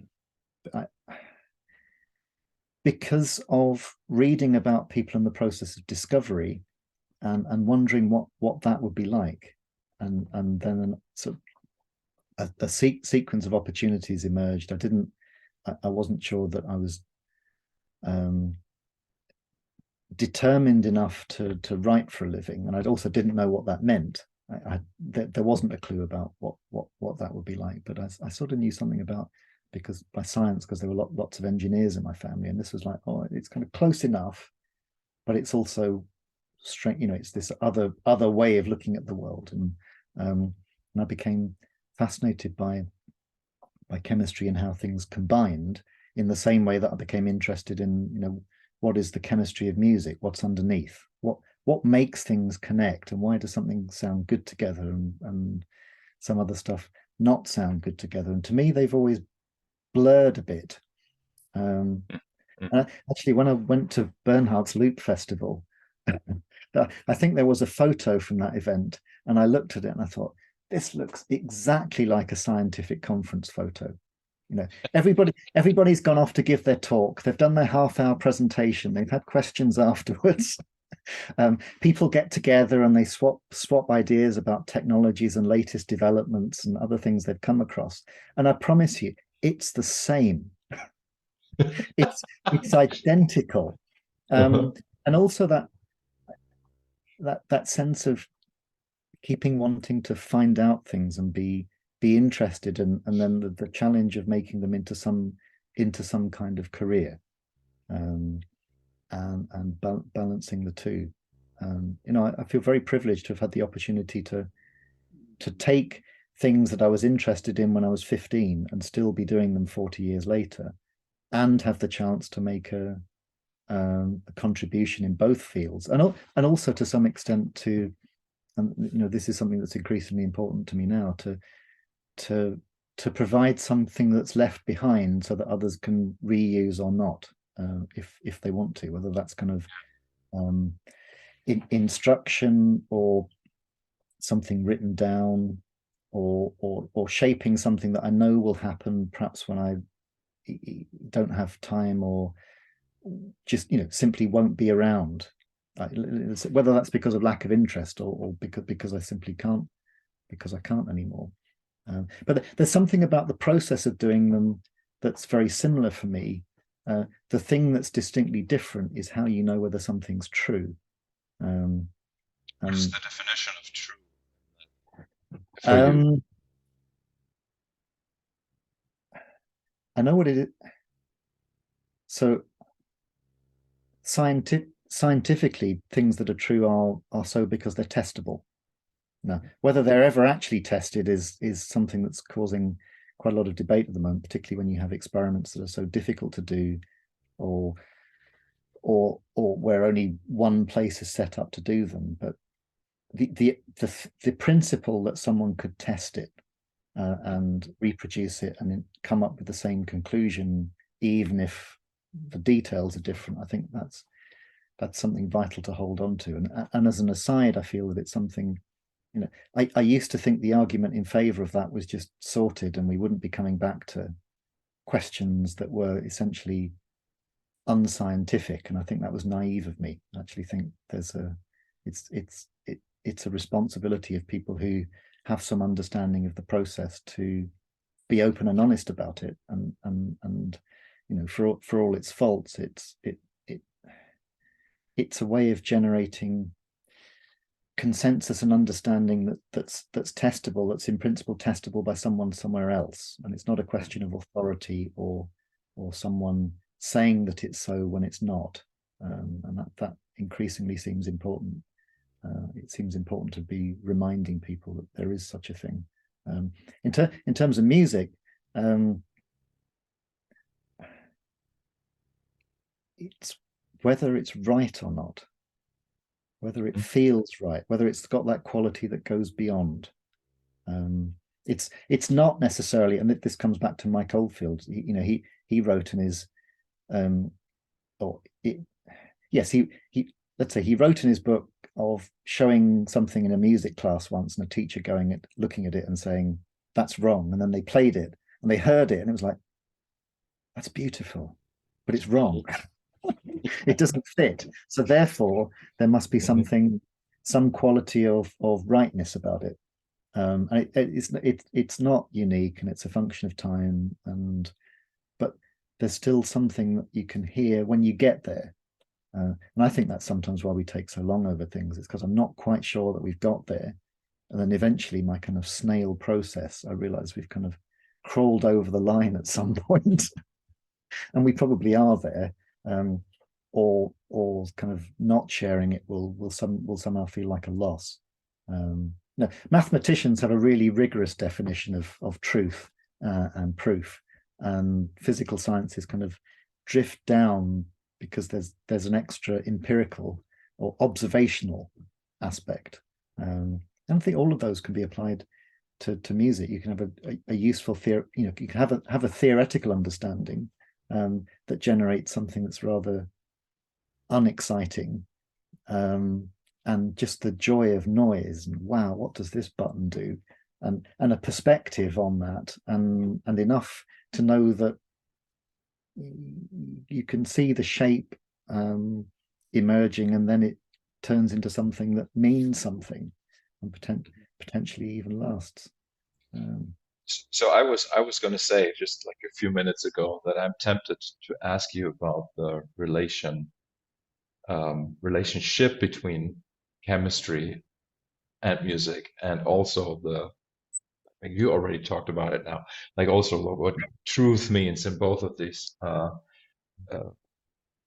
because of reading about people in the process of discovery, and wondering what that would be like, and then sort of a sequence of opportunities emerged. I wasn't sure that I was determined enough to write for a living, and I also didn't know what that meant. There wasn't a clue about what that would be like, but I sort of knew something about, because by science, because there were lots of engineers in my family, and this was like, oh, it's kind of close enough, but it's also straight, you know, it's this other way of looking at the world. And I became fascinated by chemistry and how things combined, in the same way that I became interested in, you know, what is the chemistry of music, what's underneath, what makes things connect, and why does something sound good together, and some other stuff not sound good together. And to me, they've always blurred a bit. Actually, when I went to Bernhard's Loop Festival, I think there was a photo from that event, and I looked at it and I thought, this looks exactly like a scientific conference photo. You know, everybody's gone off to give their talk. They've done their half-hour presentation. They've had questions afterwards. People get together and they swap ideas about technologies and latest developments and other things they've come across. And I promise you, it's the same. It's identical. And also that sense of keeping wanting to find out things and be interested, and then the challenge of making them into some kind of career, and balancing the two. You know, I feel very privileged to have had the opportunity to take things that I was interested in when I was 15 and still be doing them 40 years later, and have the chance to make a contribution in both fields, and also to some extent to, and you know, this is something that's increasingly important to me now, to provide something that's left behind so that others can reuse or not, if they want to, whether that's kind of instruction, or something written down, or shaping something that I know will happen perhaps when I don't have time, or just, you know, simply won't be around, whether that's because of lack of interest, or because I simply can't, because I can't anymore. But there's something about the process of doing them that's very similar for me. The thing that's distinctly different is how you know whether something's true. What's the definition of true for you? I know what it is. So scientifically, things that are true are so because they're testable. Now, whether they're ever actually tested is something that's causing quite a lot of debate at the moment, particularly when you have experiments that are so difficult to do, or where only one place is set up to do them. But the principle that someone could test it, and reproduce it, and come up with the same conclusion, even if the details are different, I think that's something vital to hold on to. And as an aside, I feel that it's something, you know, I used to think the argument in favor of that was just sorted, and we wouldn't be coming back to questions that were essentially unscientific, and I think that was naive of me. I actually think it's a responsibility of people who have some understanding of the process to be open and honest about it, and for all its faults, it's a way of generating consensus and understanding that's testable, that's in principle testable by someone somewhere else, and it's not a question of authority or someone saying that it's so when it's not, and that increasingly seems important. It seems important to be reminding people that there is such a thing. In terms of music, it's whether it's right or not, whether it feels right, whether it's got that quality that goes beyond. It's not necessarily, and this comes back to Mike Oldfield. He wrote in his or it, yes, he let's say he wrote in his book of showing something in a music class once, and a teacher looking at it and saying that's wrong, and then they played it and they heard it and it was like, that's beautiful, but it's wrong. It doesn't fit. So therefore, there must be some quality of rightness about it. And it's not unique, and it's a function of time, but there's still something that you can hear when you get there. And I think that's sometimes why we take so long over things. It's because I'm not quite sure that we've got there. And then eventually, my kind of snail process, I realize we've kind of crawled over the line at some point, and we probably are there. Or kind of not sharing it will somehow feel like a loss. No, mathematicians have a really rigorous definition of truth and proof, and physical sciences kind of drift down because there's an extra empirical or observational aspect. And I think all of those can be applied to music. You can have a useful theory, you can have a theoretical understanding that generates something that's rather unexciting, and just the joy of noise, and wow, what does this button do, and a perspective on that, and enough to know that you can see the shape emerging, and then it turns into something that means something, and potentially even lasts. So I was going to say just like a few minutes ago that I'm tempted to ask you about the relationship between chemistry and music, and also you already talked about it now, like also what truth means in both of these uh, No,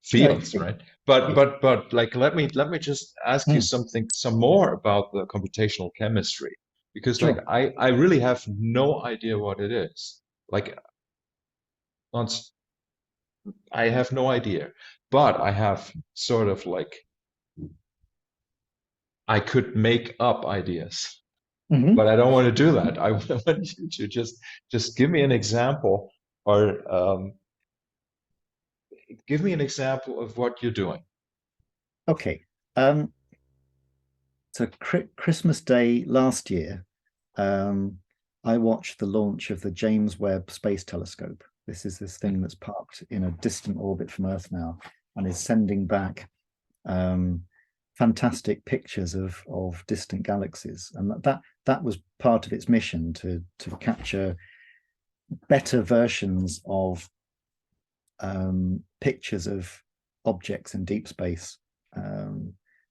fields, right? But like let me just ask you some more about the computational chemistry, because like sure. I really have no idea what it is. Like not I have no idea, but I have sort of like I could make up ideas, but I don't want to do that. I want you to just give me an example, or give me an example of what you're doing. Okay. So Christmas Day last year, um, I watched the launch of the James Webb Space Telescope. This is this thing that's parked in a distant orbit from Earth now, and is sending back fantastic pictures of distant galaxies, and that was part of its mission to capture better versions of pictures of objects in deep space.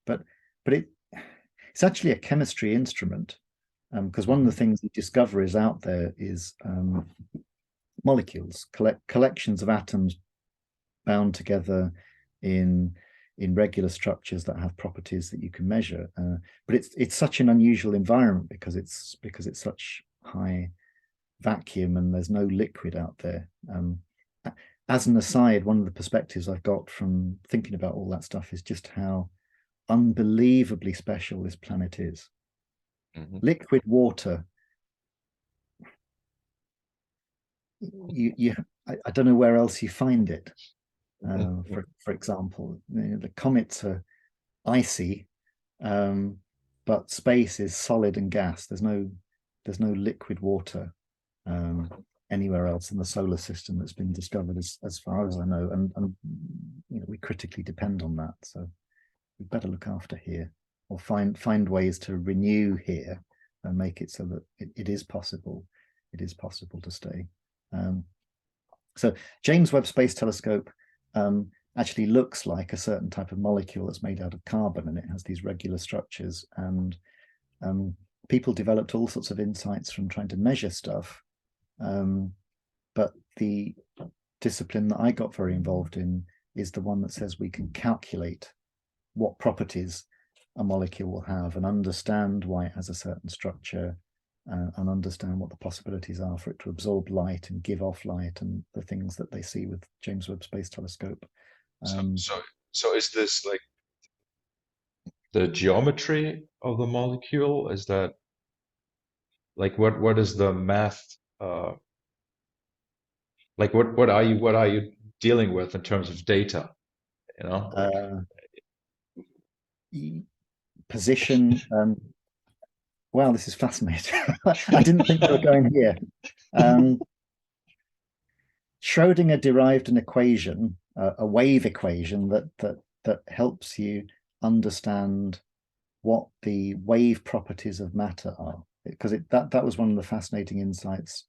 But it's actually a chemistry instrument, because one of the things you discover is out there is molecules, collections of atoms bound together in regular structures that have properties that you can measure. But it's such an unusual environment because it's such high vacuum and there's no liquid out there. As an aside, one of the perspectives I've got from thinking about all that stuff is just how unbelievably special this planet is. Liquid water. I don't know where else you find it. For example, the comets are icy, but space is solid and gas. There's no liquid water anywhere else in the solar system that's been discovered, as far as I know, and we critically depend on that. So we better look after here, or find ways to renew here and make it so that it is possible. It is possible to stay. So James Webb Space Telescope actually looks like a certain type of molecule that's made out of carbon, and it has these regular structures. And people developed all sorts of insights from trying to measure stuff. But the discipline that I got very involved in is the one that says we can calculate what properties a molecule will have and understand why it has a certain structure, and understand what the possibilities are for it to absorb light and give off light, and the things that they see with James Webb Space Telescope. So is this like the geometry of the molecule? Is that like what is the math? Like what are you dealing with in terms of data? You know, like Position. Wow, this is fascinating. I didn't think we were going here. Schrodinger derived an equation, a wave equation that helps you understand what the wave properties of matter are, because that was one of the fascinating insights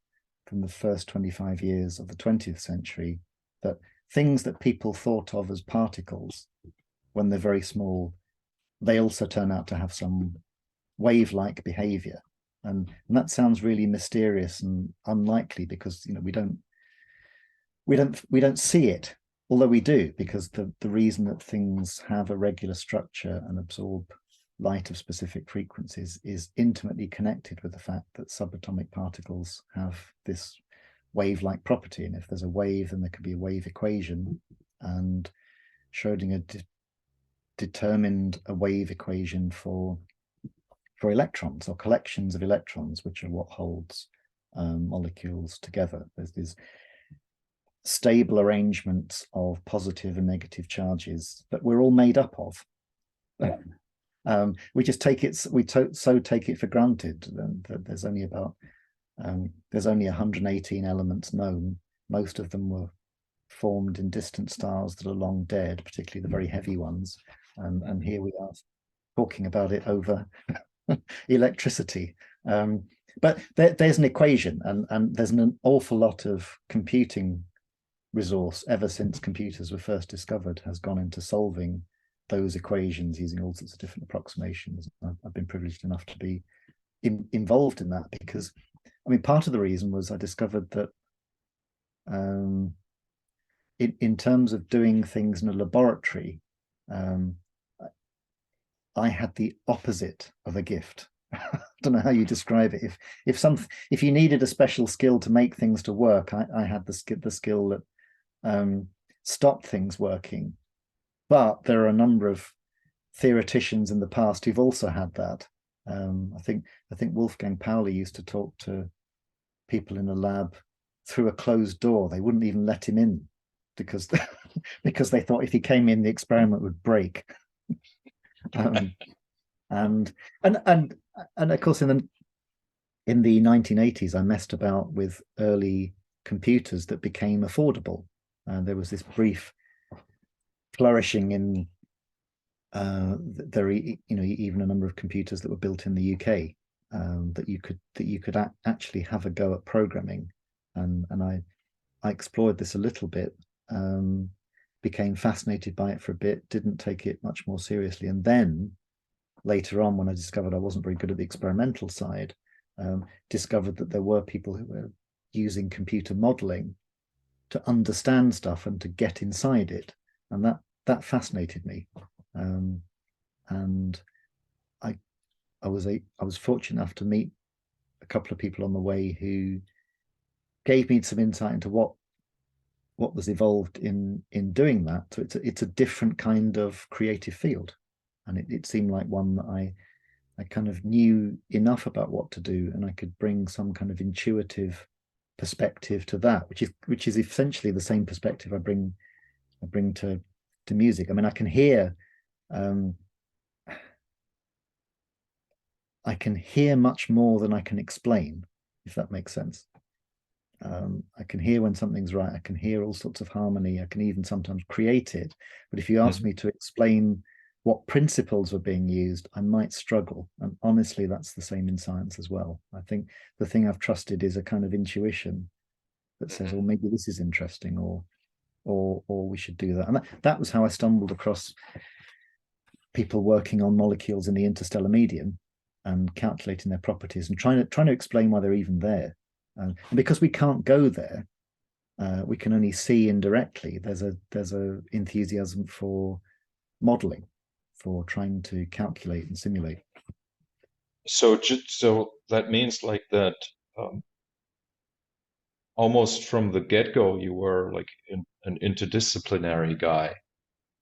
from the first 25 years of the 20th century, that things that people thought of as particles when they're very small, they also turn out to have some wave-like behavior. And that sounds really mysterious and unlikely, because we don't see it, although we do, because the reason that things have a regular structure and absorb light of specific frequencies is intimately connected with the fact that subatomic particles have this wave-like property. And if there's a wave, then there could be a wave equation. And Schrodinger determined a wave equation for electrons, or collections of electrons, which are what holds molecules together. There's these stable arrangements of positive and negative charges that we're all made up of. We just take it, take it for granted that there's only 118 elements known. Most of them were formed in distant stars that are long dead, particularly the very heavy ones. And here we are talking about it over electricity. But there's an equation, and there's an awful lot of computing resource ever since computers were first discovered has gone into solving those equations using all sorts of different approximations. I've been privileged enough to be involved in that, because I mean, part of the reason was I discovered that in terms of doing things in a laboratory, I had the opposite of a gift. I don't know how you describe it. If you needed a special skill to make things to work, I had the skill that stopped things working. But there are a number of theoreticians in the past who've also had that. I think Wolfgang Pauli used to talk to people in a lab through a closed door. They wouldn't even let him in because because they thought if he came in, the experiment would break. And of course, in the 1980s, I messed about with early computers that became affordable. There was this brief flourishing in even a number of computers that were built in the UK that you could actually have a go at programming, and I explored this a little bit, became fascinated by it for a bit, didn't take it much more seriously, and then later on, when I discovered I wasn't very good at the experimental side, discovered that there were people who were using computer modeling to understand stuff and to get inside it, and that fascinated me. And I was fortunate enough to meet a couple of people on the way who gave me some insight into what was evolved in doing that. So it's a different kind of creative field, and it seemed like one that I kind of knew enough about what to do, and I could bring some kind of intuitive perspective to that, which is essentially the same perspective I bring to music. I mean, I can hear much more than I can explain, if that makes sense. I can hear when something's right. I can hear all sorts of harmony. I can even sometimes create it. But if you ask Mhm. me to explain what principles were being used, I might struggle. And honestly, that's the same in science as well. I think the thing I've trusted is a kind of intuition that says, "Oh, Mhm. maybe this is interesting," or we should do that. And that was how I stumbled across people working on molecules in the interstellar medium and calculating their properties and trying to explain why they're even there. And because we can't go there, we can only see indirectly. There's a enthusiasm for modeling, for trying to calculate and simulate. So that means like that, almost from the get-go, you were like an interdisciplinary guy,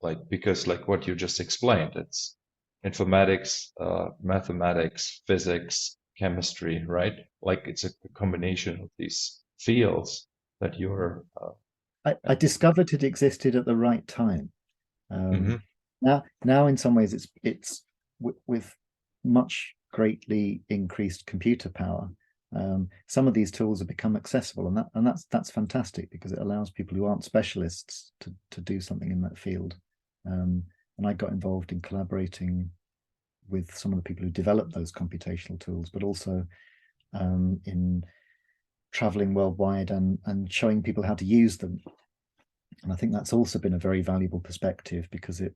like because like what you just explained, it's informatics, mathematics, physics, chemistry, right? Like it's a combination of these fields that you're. I discovered it existed at the right time. Mhm. Now, in some ways, it's with much greatly increased computer power. Some of these tools have become accessible, and that's fantastic because it allows people who aren't specialists to do something in that field. And I got involved in collaborating with some of the people who developed those computational tools, but also in traveling worldwide and showing people how to use them. And I think that's also been a very valuable perspective because it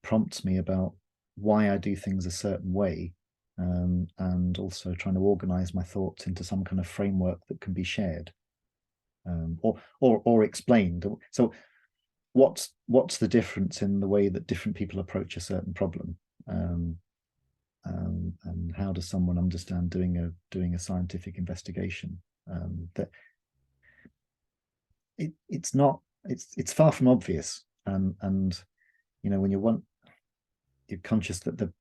prompts me about why I do things a certain way, and also trying to organize my thoughts into some kind of framework that can be shared, or explained. So what's the difference in the way that different people approach a certain problem, um, and how does someone understand doing a scientific investigation? That it's not it's far from obvious, and when you're conscious that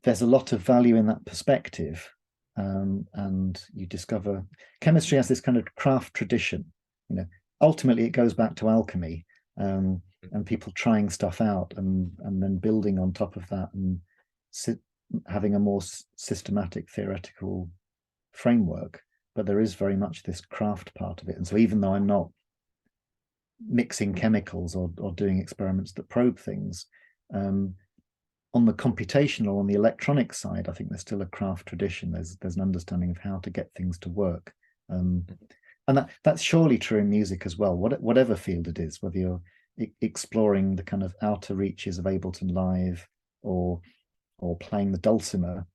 there's a lot of value in that perspective, and you discover chemistry has this kind of craft tradition. Ultimately it goes back to alchemy, and people trying stuff out and then building on top of that and having a more systematic theoretical framework. But there is very much this craft part of it, and so even though I'm not mixing chemicals or doing experiments that probe things, um, on the computational, on the electronic side, I think there's still a craft tradition. There's an understanding of how to get things to work, and that's surely true in music as well. Whatever field it is, whether you're exploring the kind of outer reaches of Ableton Live or playing the dulcimer,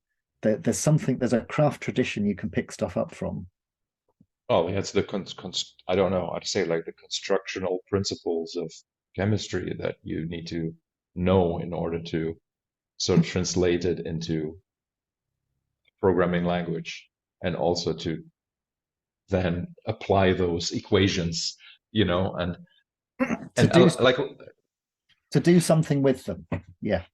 there's a craft tradition you can pick stuff up from. Oh, yeah, it's the I don't know how to say, like the constructional principles of chemistry that you need to know in order to sort of translate it into programming language and also to then apply those equations, and to and do like to do something with them. Yeah.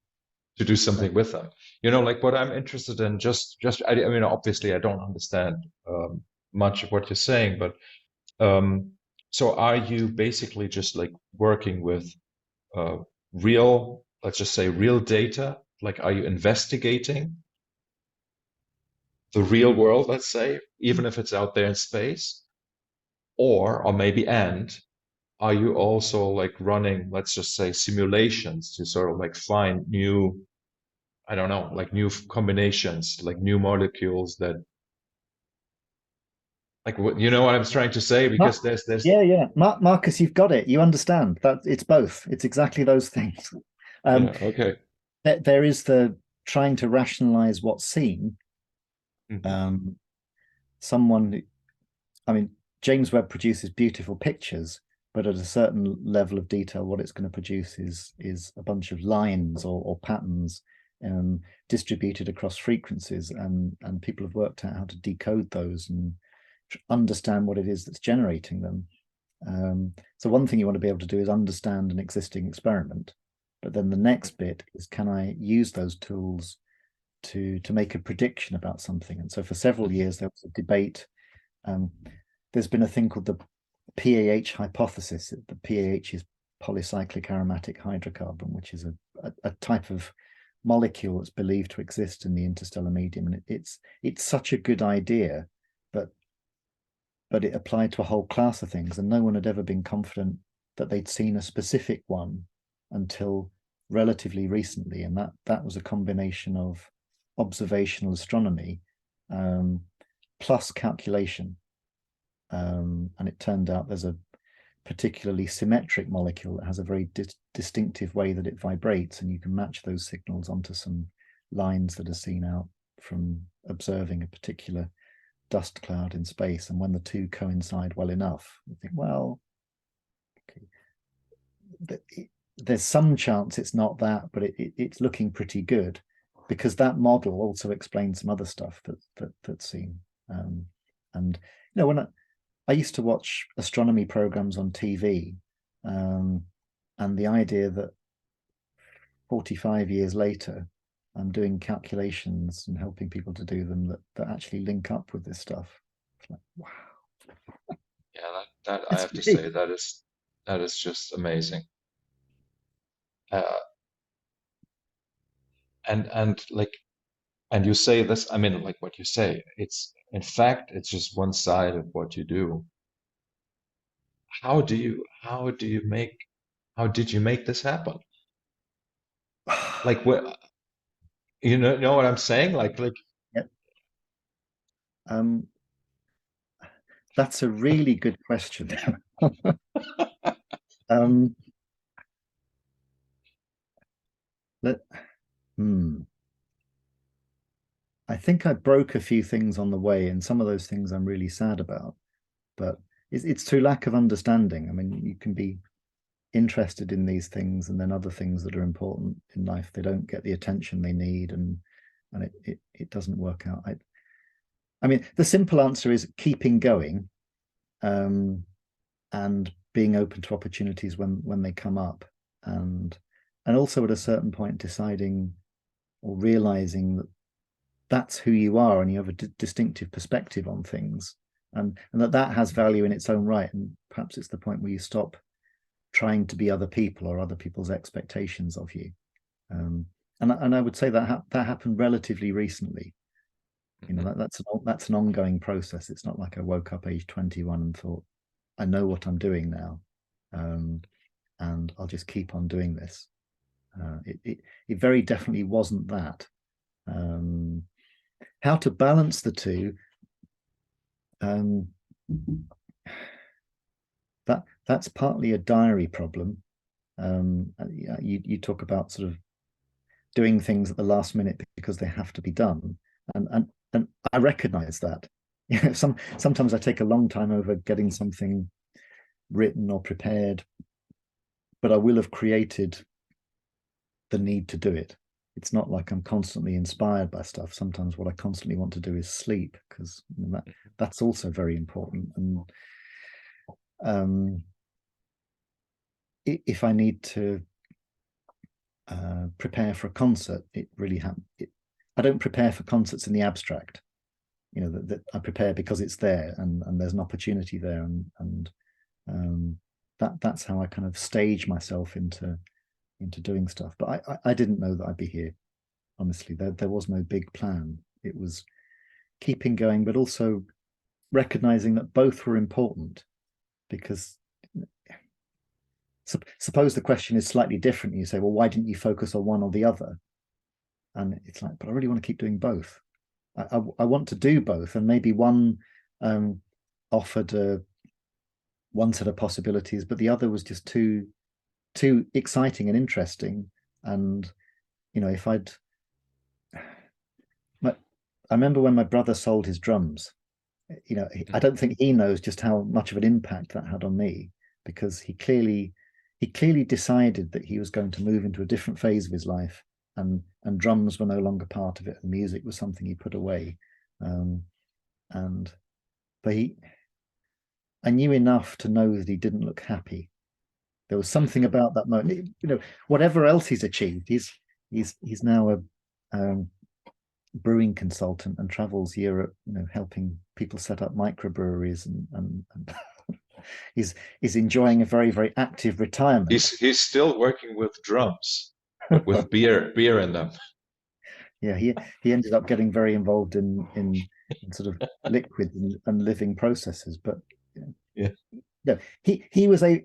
to do something with them. Like what I'm interested in, just I mean, obviously I don't understand much of what you're saying, but um, so are you basically just like working with uh, real, let's just say real data? Like, are you investigating the real world, let's say, even if it's out there in space? Or maybe, and are you also like running, let's just say, simulations to sort of like find new, I don't know, like new combinations, like new molecules that, like, what, you know what I'm trying to say? Because there's, Yeah, yeah. Marcus, you've got it. You understand that it's both. It's exactly those things. Um, yeah, okay. there is the trying to rationalize what's seen. Hmm. Um, someone, I mean, James Webb produces beautiful pictures, but at a certain level of detail, what it's going to produce is a bunch of lines or patterns, distributed across frequencies, and people have worked out how to decode those and understand what it is that's generating them. So one thing you want to be able to do is understand an existing experiment, but then the next bit is, can I use those tools to make a prediction about something? And so for several Hmm. years there was a debate. Um, there's been a thing called the PAH hypothesis. The PAH is polycyclic aromatic hydrocarbon, which is a type of molecule that's believed to exist in the interstellar medium, and it's such a good idea, but but it applied to a whole class of things, and no one had ever been confident that they'd seen a specific one until relatively recently, and that was a combination of observational astronomy plus calculation. And it turned out there's a particularly symmetric molecule that has a very distinctive way that it vibrates, and you can match those signals onto some lines that are seen out from observing a particular dust cloud in space. And when the two coincide well enough, you think, well, okay, there's some chance it's not that, but it's looking pretty good, because that model also explains some other stuff that's seen. And when I used to watch astronomy programs on TV, and the idea that 45 years later, I'm doing calculations and helping people to do them that actually link up with this stuff. It's like, wow. Yeah, that I It's have to big. say that is just amazing. And like, and you say this, I mean, like what you say, it's in fact it's just one side of what you do. How do you make how did you make this happen? Like what, know what I'm saying? Like Yep. Um, that's a really good question. um, let, hmm. I think I broke a few things on the way, and some of those things I'm really sad about. But it's through lack of understanding. I mean, you can be interested in these things, and then other things that are important in life, they don't get the attention they need, and it doesn't work out. I mean, the simple answer is keeping going, um, and being open to opportunities when they come up, and also at a certain point deciding or realizing that that's who you are, and you have a distinctive perspective on things, and that has value in its own right. And perhaps it's the point where you stop trying to be other people or other people's expectations of you. Um, and I would say that happened relatively recently. mhm. That's an ongoing process. It's not like I woke up age 21 and thought, I know what I'm doing now, um, and I'll just keep on doing this. It very definitely wasn't that. Um, how to balance the two? Um, that's partly a diary problem. You talk about sort of doing things at the last minute because they have to be done, and I recognize that. Sometimes I take a long time over getting something written or prepared, but I will have created the need to do it. It's not like I'm constantly inspired by stuff. Sometimes what I constantly want to do is sleep, because that's also very important. And um, if I need to prepare for a concert, it really I don't prepare for concerts in the abstract. That I prepare because it's there, and there's an opportunity there, and that's how I kind of stage myself into doing stuff. But I didn't know that I'd be here. Honestly, there was no big plan. It was keeping going, but also recognizing that both were important, because suppose the question is slightly different. You say, well, why didn't you focus on one or the other? And it's like, but I really want to keep doing both. I want to do both, and maybe one offered one set of possibilities, but the other was just too exciting and interesting. And if I remember when my brother sold his drums. I don't think he knows just how much of an impact that had on me, because he clearly decided that he was going to move into a different phase of his life, and drums were no longer part of it, and music was something he put away. Um, and but I knew enough to know that he didn't look happy. There was something about that moment. Whatever else he's achieved, he's now a brewing consultant and travels Europe, helping people set up microbreweries, and he's enjoying a very, very active retirement. He's still working with drums, but with beer in them. Yeah, he ended up getting very involved in and sort of liquid and living processes. But Yeah. no, he was a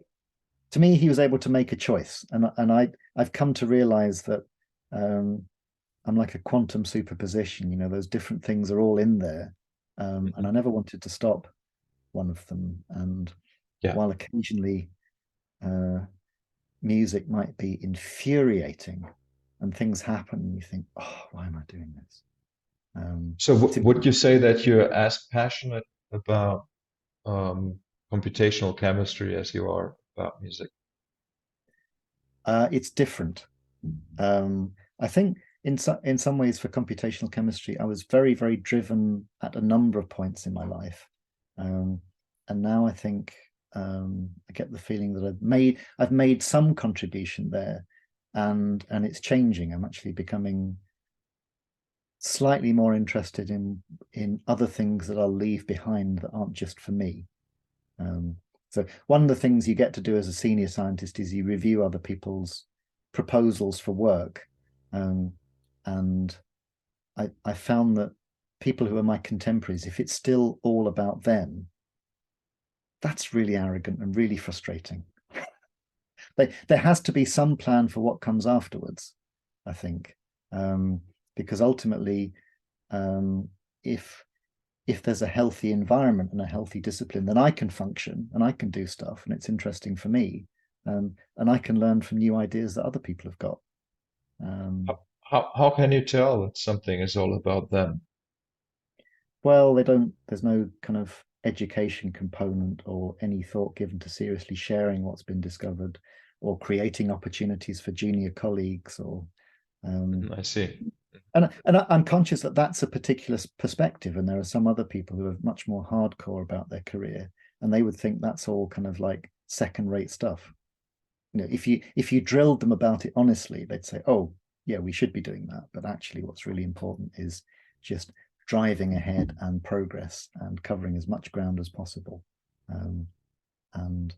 to me he was able to make a choice, and I've come to realize that I'm like a quantum superposition. Those different things are all in there, and Mhm. I never wanted to stop one of them. And Yeah. while occasionally uh, music might be infuriating, and things happen, and you think, "Oh, why am I doing this?" So It's would you say that you're as passionate about computational chemistry as you are about music? it's different. I think in some ways for computational chemistry, I was very, very driven at a number of points in my life. Um, and now I think I get the feeling that I've made some contribution there, and it's changing. I'm actually becoming slightly more interested in other things that I'll leave behind that aren't just for me. Um, so one of the things you get to do as a senior scientist is you review other people's proposals for work. Um, and I found that people who are my contemporaries, if it's still all about them, that's really arrogant and really frustrating. There has to be some plan for what comes afterwards, I think, um, because ultimately, um, if if there's a healthy environment and a healthy discipline, then I can function and I can do stuff, and it's interesting for me, and I can learn from new ideas that other people have got. Um, How can you tell that something is all about them? well, they don't. There's no kind of education component or any thought given to seriously sharing what's been discovered, or creating opportunities for junior colleagues, or um, I see. and I'm conscious that that's a particular perspective, and there are some other people who are much more hardcore about their career, and they would think that's all kind of like second-rate stuff. If you drilled them about it honestly, they'd say, "Oh, yeah, we should be doing that." But actually, what's really important is just driving ahead and progress and covering as much ground as possible. Um, and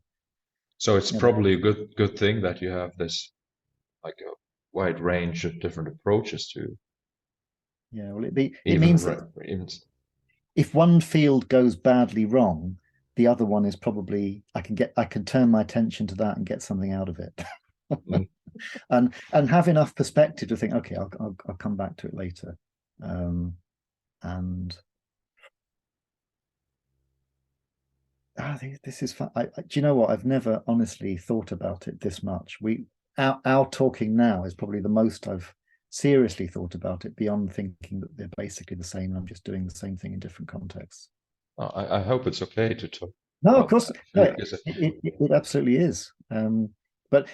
So it's you know, probably a good thing that you have this like a wide range of different approaches to yeah, well, it even means that even. if one field goes badly wrong, the other one is probably I can turn my attention to that and get something out of it. Mm. and have enough perspective to think, okay, I'll come back to it later. And this is fun. Do you know what? I've never honestly thought about it this much. Our talking now is probably the most I've seriously thought about it, beyond thinking that they're basically the same and I'm just doing the same thing in different contexts. I hope it's okay to talk No, of about course, that for no, you because it absolutely is. But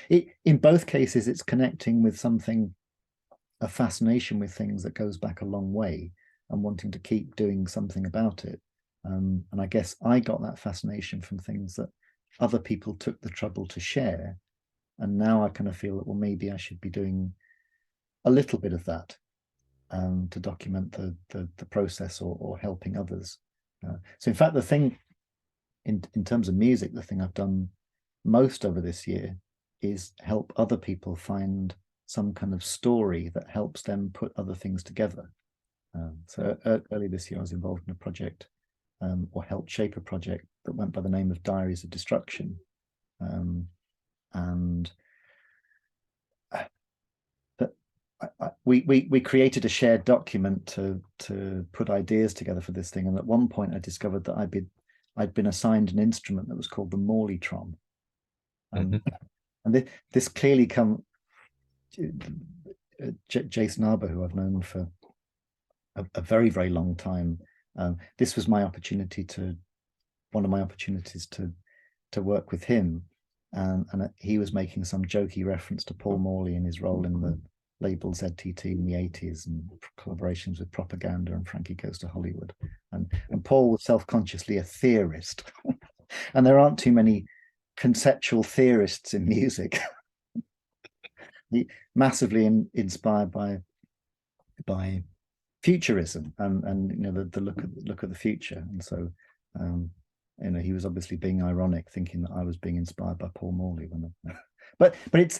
in both cases, it's connecting with something, a fascination with things that goes back a long way, and wanting to keep doing something about it. And I guess I got that fascination from things that other people took the trouble to share. And now I kind of feel that, well, maybe I should be doing a little bit of that, to document the process, or helping others. So in fact, the thing in terms of music, the thing I've done most over this year is help other people find some kind of story that helps them put other things together. So early this year, I was involved in a project, or helped shape a project that went by the name of Diaries of Destruction. Um, and that we created a shared document to put ideas together for this thing. And at one point, I discovered that I'd been assigned an instrument that was called the Morleytron. Mhm. And this clearly come Jason Arber, who I've known for a very, very long time. This was my opportunity to one of my opportunities to work with him, and he was making some jokey reference to Paul Morley and his role in the label ZTT in the 80s, and collaborations with Propaganda and Frankie Goes to Hollywood. And Paul was self-consciously a theorist, and there aren't too many conceptual theorists in music. He massively inspired by futurism, and the look of the future. And so um, he was obviously being ironic, thinking that I was being inspired by Paul Morley. But it's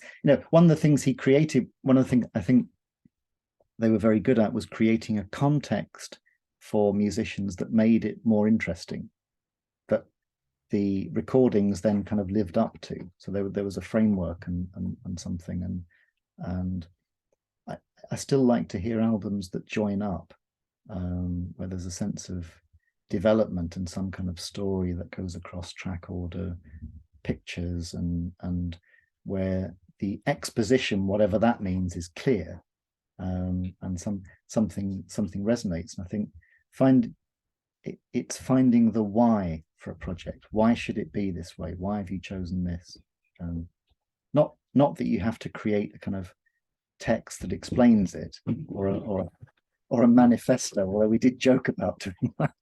one of the things he created. One of the things I think they were very good at was creating a context for musicians that made it more interesting, that the recordings then kind of lived up to. So there was a framework and something, and I still like to hear albums that join up, where there's a sense of development and some kind of story that goes across track order, pictures, and where the exposition, whatever that means, is clear, and something resonates. And I think it's finding the why for a project. Why should it be this way? Why have you chosen this? Not that you have to create a kind of text that explains it, or a manifesto, although we did joke about doing that.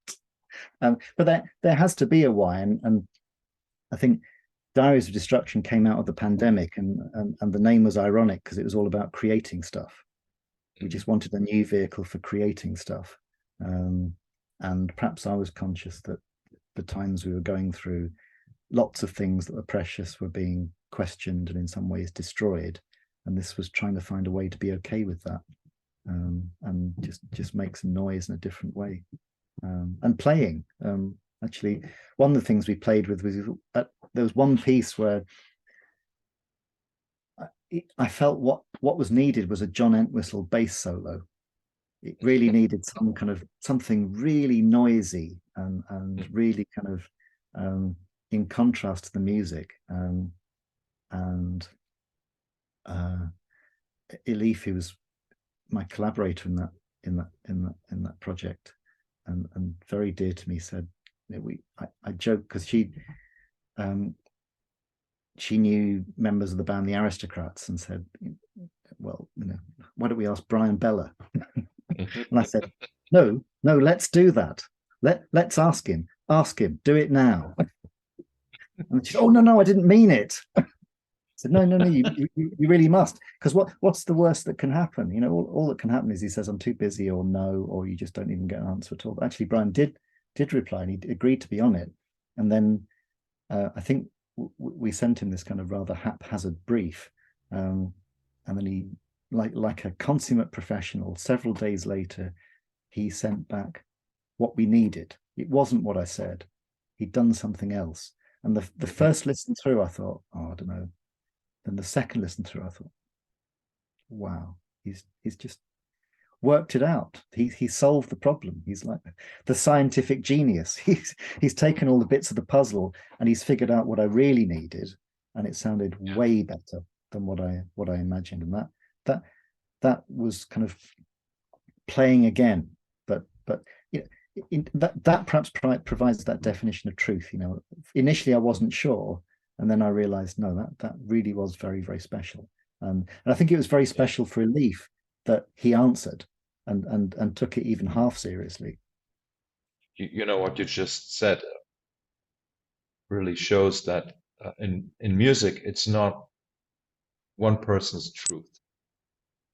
But there has to be a why, and I think Diaries of Destruction came out of the pandemic, and the name was ironic because it was all about creating stuff. We just wanted a new vehicle for creating stuff, and perhaps I was conscious that the times we were going through, lots of things that were precious were being questioned and in some ways destroyed, and this was trying to find a way to be okay with that, and just make some noise in a different way, and playing. Actually, one of the things we played with was there was one piece where I felt what was needed was a John Entwistle bass solo. It really needed some kind of something really noisy and really kind of in contrast to the music. And Elif, who was my collaborator in that project, and very dear to me, said, I joke because she knew members of the band The Aristocrats, and said, well, why don't we ask Brian Bella? And I said, no, let's do that. Let's ask him, do it now. And she said, oh, no, I didn't mean it. I said, no, you really must, because what's the worst that can happen? All that can happen is he says, I'm too busy, or no, or you just don't even get an answer at all. But actually, Brian did reply, and he agreed to be on it. And then I think we sent him this kind of rather haphazard brief, and then he, like a consummate professional, several days later, he sent back what we needed. It wasn't what I said. He'd done something else. And the first listen through, I thought, oh, I don't know. Then the second listen through, I thought, wow, he's just worked it out. He solved the problem. He's like the scientific genius. He's taken all the bits of the puzzle and he's figured out what I really needed, and it sounded way better than what I imagined. And that was kind of playing again. But that perhaps provides that definition of truth. Initially I wasn't sure, and then I realized, no, that really was very, very special. And I think it was very special for Elif that he answered and took it even half seriously. You know what you just said really shows that in music it's not one person's truth.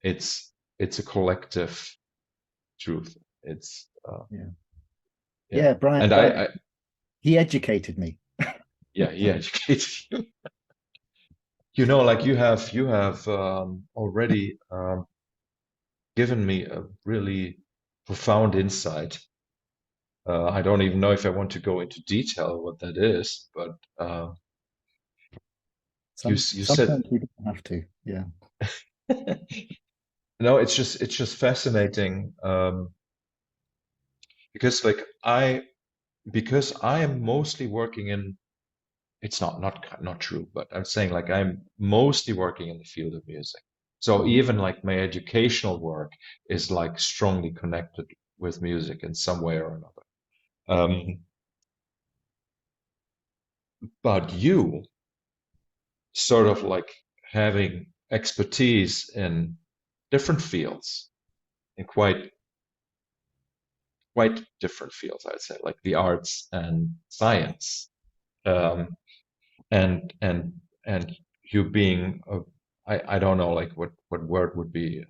It's a collective truth. It's Brian, and I he educated me. he educated you. Like you have already given me a really profound insight. I don't even know if I want to go into detail what that is, but you said sometimes we don't have to. Yeah. no, it's just fascinating, because I am mostly working in, it's not true, but I'm saying like I'm mostly working in the field of music. So even like my educational work is like strongly connected with music in some way or another. But you sort of like having expertise in different fields, in quite different fields, I'd say, like the arts and science, and you being I don't know like what word would be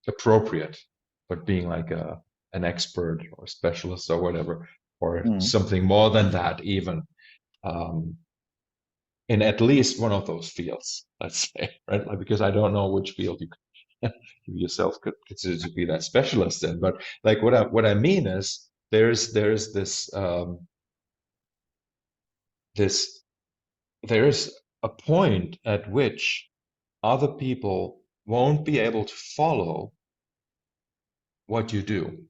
appropriate, but being like an expert or specialist or whatever, or something more than that even, in at least one of those fields, let's say, right? Like, because I don't know which field you yourself could consider to be that specialist in. But like what I mean is there's this there's a point at which other people won't be able to follow what you do.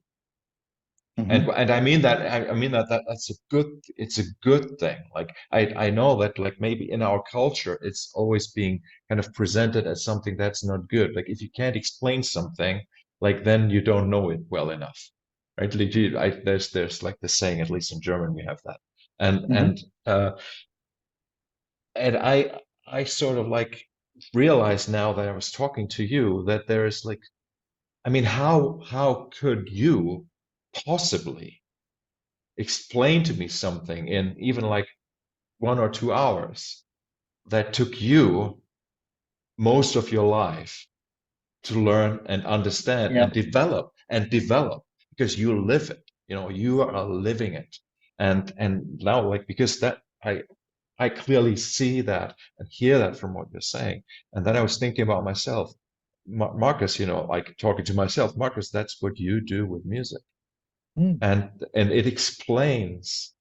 Hmm. And I mean that I mean that that's a good it's a good thing. Like I know that like maybe in our culture it's always being kind of presented as something that's not good. Like if you can't explain something, like then you don't know it well enough. Right? There's like the saying, at least in German we have that. And Hmm. and uh and I sort of like realized now that I was talking to you that there is like I mean how could you possibly explain to me something in even like 1 or 2 hours that took you most of your life to learn and understand Yeah. and develop because you live it, you are living it. And now like because that I clearly see that and hear that from what you're saying. And then I was thinking about myself, Marcus, like talking to myself, Marcus, that's what you do with music. Mm. And it explains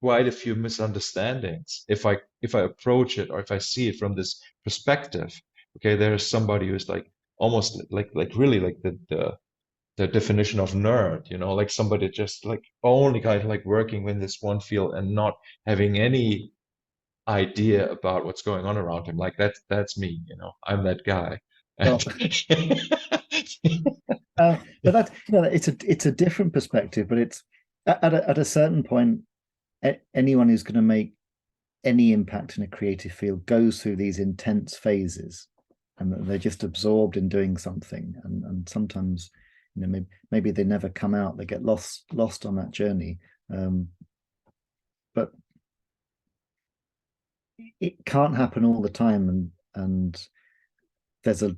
quite a few misunderstandings if I approach it or if I see it from this perspective. Okay, there's somebody who's like almost like really like the definition of nerd, like somebody just like only kind of like working in this one field and not having any idea about what's going on around him. Like that's me, I'm that guy. Well, And but that's it's a different perspective, but it's at a certain point, anyone who's going to make any impact in a creative field goes through these intense phases, and they're just absorbed in doing something, and sometimes maybe they never come out, they get lost on that journey. But it can't happen all the time, and there's a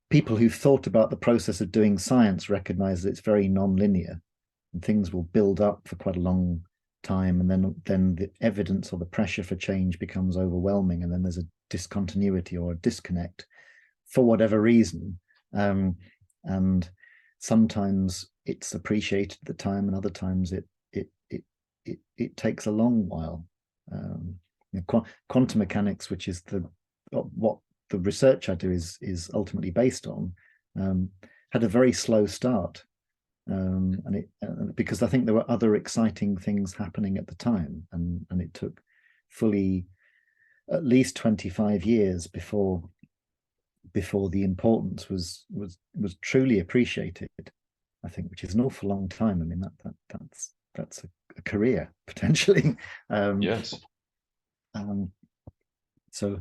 people who've thought about the process of doing science recognize that it's very non-linear, and things will build up for quite a long time, and then the evidence or the pressure for change becomes overwhelming, and then there's a discontinuity or a disconnect for whatever reason. And sometimes it's appreciated at the time, and other times it takes a long while. Quantum mechanics, which is what the research I do is ultimately based on, had a very slow start, and because I think there were other exciting things happening at the time, and it took fully at least 25 years before the importance was truly appreciated. I think, which is an awful long time. I mean that's a career potentially. um, yes, um, so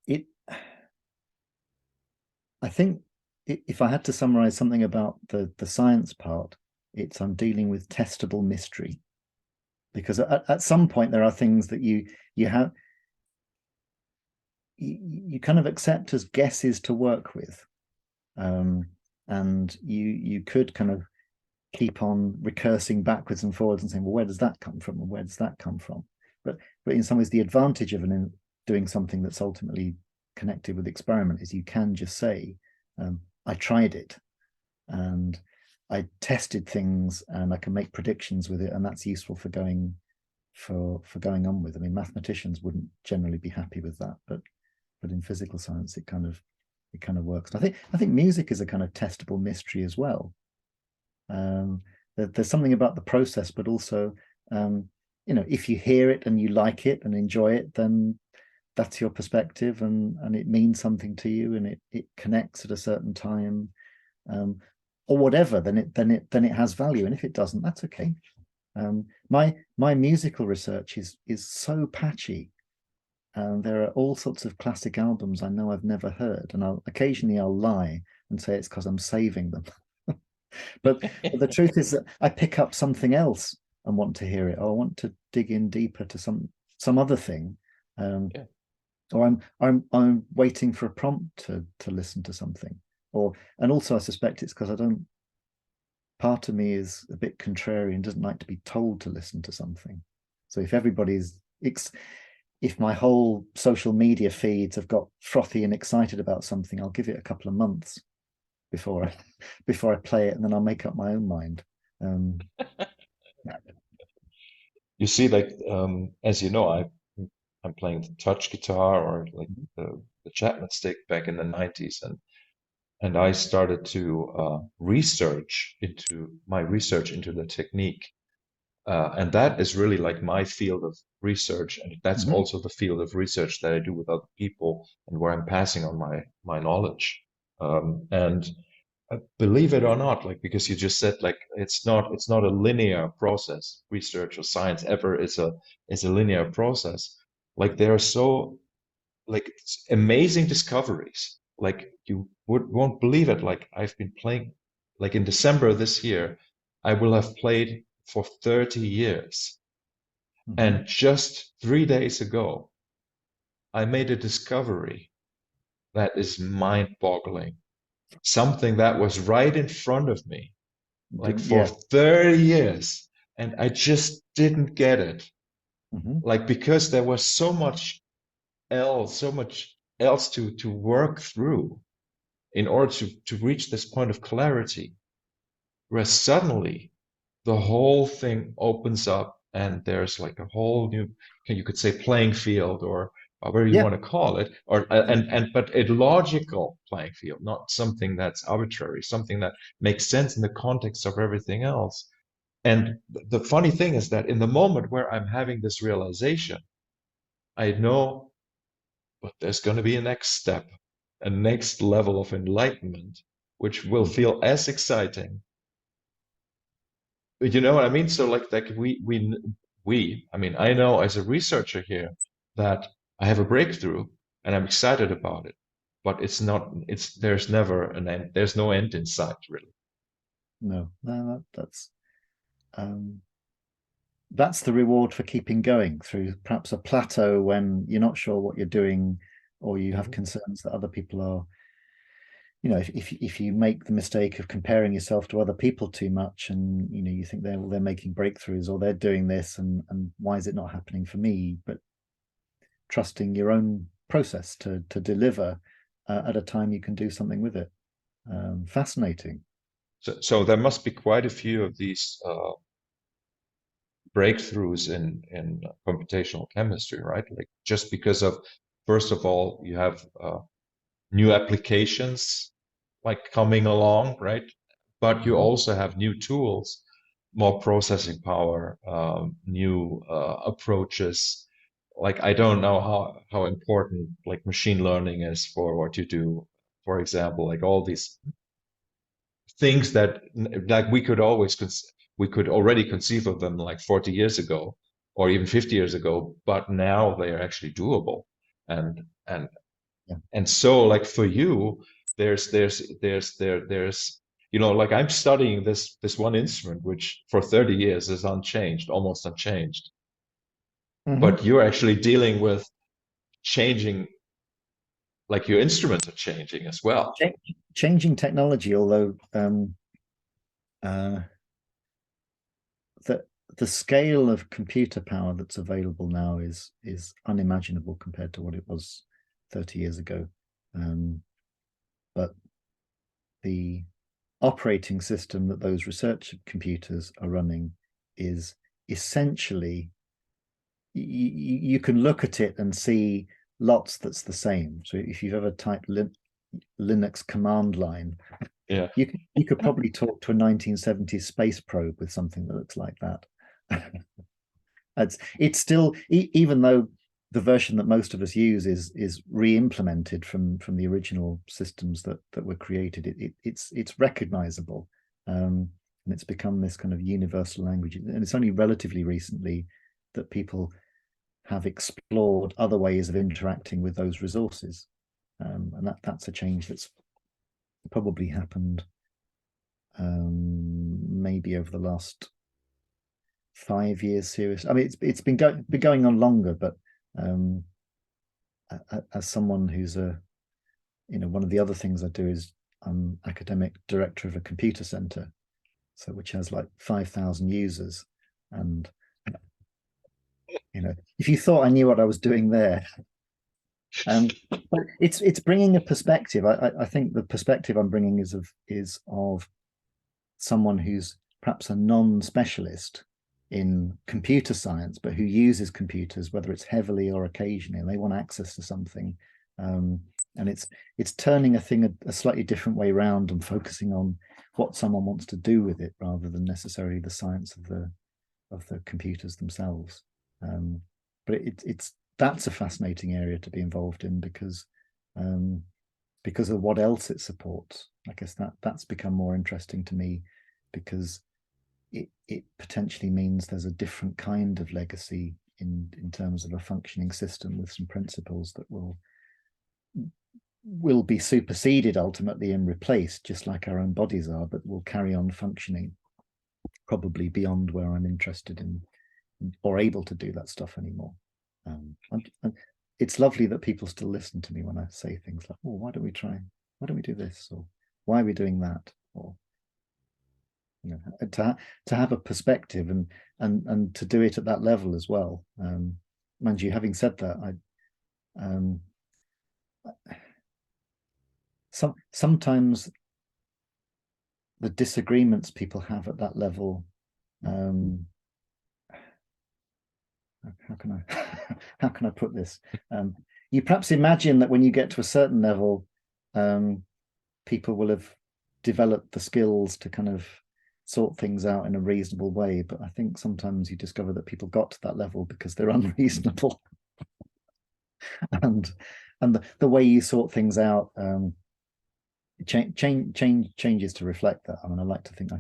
it I think if I had to summarize something about the science part, it's I'm dealing with testable mystery, because at some point there are things that you have you kind of accept as guesses to work with, um, and you could kind of keep on recursing backwards and forwards and saying, well, where does that come from, and where does that come from? But in some ways, the advantage of doing something that's ultimately connected with experiment is you can just say, I tried it, and I tested things, and I can make predictions with it, and that's useful for going on with. I mean, mathematicians wouldn't generally be happy with that, but in physical science, it kind of works. And I think music is a kind of testable mystery as well. There's something about the process, but also, if you hear it and you like it and enjoy it, then that's your perspective, and it means something to you, and it connects at a certain time, or whatever. Then it has value, and if it doesn't, that's okay. My musical research is so patchy. There are all sorts of classic albums I know I've never heard, and I'll lie and say it's because I'm saving them. But the truth is that I pick up something else and want to hear it, or I want to dig in deeper to some other thing, um, yeah, or I'm waiting for a prompt to listen to something, and also I suspect it's because I don't. Part of me is a bit contrarian, doesn't like to be told to listen to something. So if everybody's if my whole social media feeds have got frothy and excited about something, I'll give it a couple of months before I play it, and then I'll make up my own mind. Um, You see, like as you know, I'm playing the touch guitar or like the Chapman stick back in the 90s, and I started to research into the technique. And that is really like my field of research, and that's mhm. also the field of research that I do with other people, and where I'm passing on my knowledge. And believe it or not, like because you just said like it's not a linear process. Research or science ever is a linear process. Like there are so like amazing discoveries. Like you won't believe it. Like I've been playing, like in December this year, I will have played for 30 years. Mhm. And just 3 days ago, I made a discovery that is mind-boggling. Something that was right in front of me, like for Yeah. 30 years, and I just didn't get it. Mhm. Like because there was so much else to work through in order to reach this point of clarity, where suddenly the whole thing opens up and there's like a whole new, you could say, playing field, or whatever you Yeah. want to call it, or Yeah. but a logical playing field, not something that's arbitrary, something that makes sense in the context of everything else. And the funny thing is that in the moment where I'm having this realization, I know, but there's going to be a next step, a next level of enlightenment, which will Mhm. feel as exciting. You know what I mean? So like I mean, I know as a researcher here that I have a breakthrough and I'm excited about it, but there's never an end. There's no end in sight, really. No, um, that's the reward for keeping going through perhaps a plateau when you're not sure what you're doing, or you have Mhm. concerns that other people are. If you make the mistake of comparing yourself to other people too much, and you think they're making breakthroughs or they're doing this, and why is it not happening for me? But trusting your own process to deliver at a time you can do something with it. Fascinating. So there must be quite a few of these breakthroughs in computational chemistry, right? Like just because of, first of all, you have new applications like coming along, right? But you Mhm. also have new tools, more processing power, new approaches. Like I don't know how important like machine learning is for what you do. For example, like all these things that like we could already conceive of them like 40 years ago or even 50 years ago, but now they are actually doable. And and Yeah. and so like for you, there's like I'm studying this one instrument which for 30 years is unchanged, almost unchanged. Mhm. But you're actually dealing with changing, like your instruments are changing as well. Changing technology, although uh, the the scale of computer power that's available now is unimaginable compared to what it was 30 years ago. Um, but the operating system that those research computers are running is essentially, you can look at it and see lots that's the same. So if you've ever typed Linux command line, Yeah. you could probably talk to a 1970s space probe with something that looks like that. It's still, even though the version that most of us use is re-implemented from the original systems that were created, it's recognizable, and it's become this kind of universal language. And it's only relatively recently that people have explored other ways of interacting with those resources, and that's a change that's probably happened, maybe over the last 5 years. Serious. I mean, it's been going on longer, but um, as someone who's one of the other things I do is I'm academic director of a computer center, so which has like 5,000 users, and if you thought I knew what I was doing there. But it's bringing a perspective. I think the perspective I'm bringing is of someone who's perhaps a non-specialist in computer science, but who uses computers, whether it's heavily or occasionally, and they want access to something. And it's turning a thing a slightly different way around and focusing on what someone wants to do with it rather than necessarily the science of the computers themselves. But it's that's a fascinating area to be involved in because of what else it supports. I guess that's become more interesting to me because it potentially means there's a different kind of legacy in terms of a functioning system with some principles that will be superseded ultimately and replaced, just like our own bodies are, but will carry on functioning probably beyond where I'm interested in or able to do that stuff anymore. It's lovely that people still listen to me when I say things like, "Oh, why don't we do this?" or "Why are we doing that?" or to have a perspective and to do it at that level as well. Mind you, having said that, sometimes the disagreements people have at that level, how can I put this? You perhaps imagine that when you get to a certain level, people will have developed the skills to kind of sort things out in a reasonable way. But I think sometimes you discover that people got to that level because they're unreasonable. and the way you sort things out changes to reflect that. I mean, I like to think I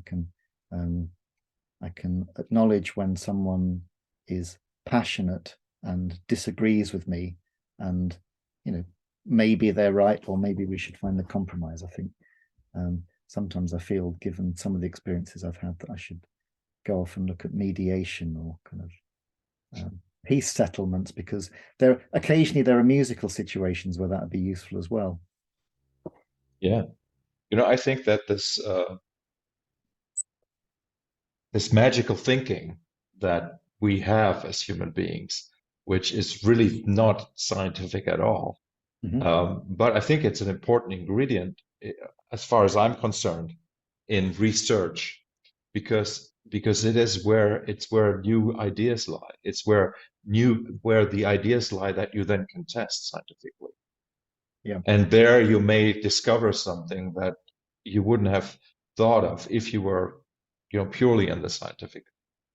can acknowledge when someone is passionate and disagrees with me, and maybe they're right, or maybe we should find a compromise. I think sometimes I feel, given some of the experiences I've had, that I should go off and look at mediation or kind of peace settlements, because occasionally there are musical situations where that would be useful as well. Yeah. I think that this magical thinking that we have as human beings, which is really not scientific at all. But I think it's an important ingredient, as far as I'm concerned, in research, because it's where new ideas lie. It's where the ideas lie that you then can test scientifically. Yeah. And there you may discover something that you wouldn't have thought of if you were, purely in the scientific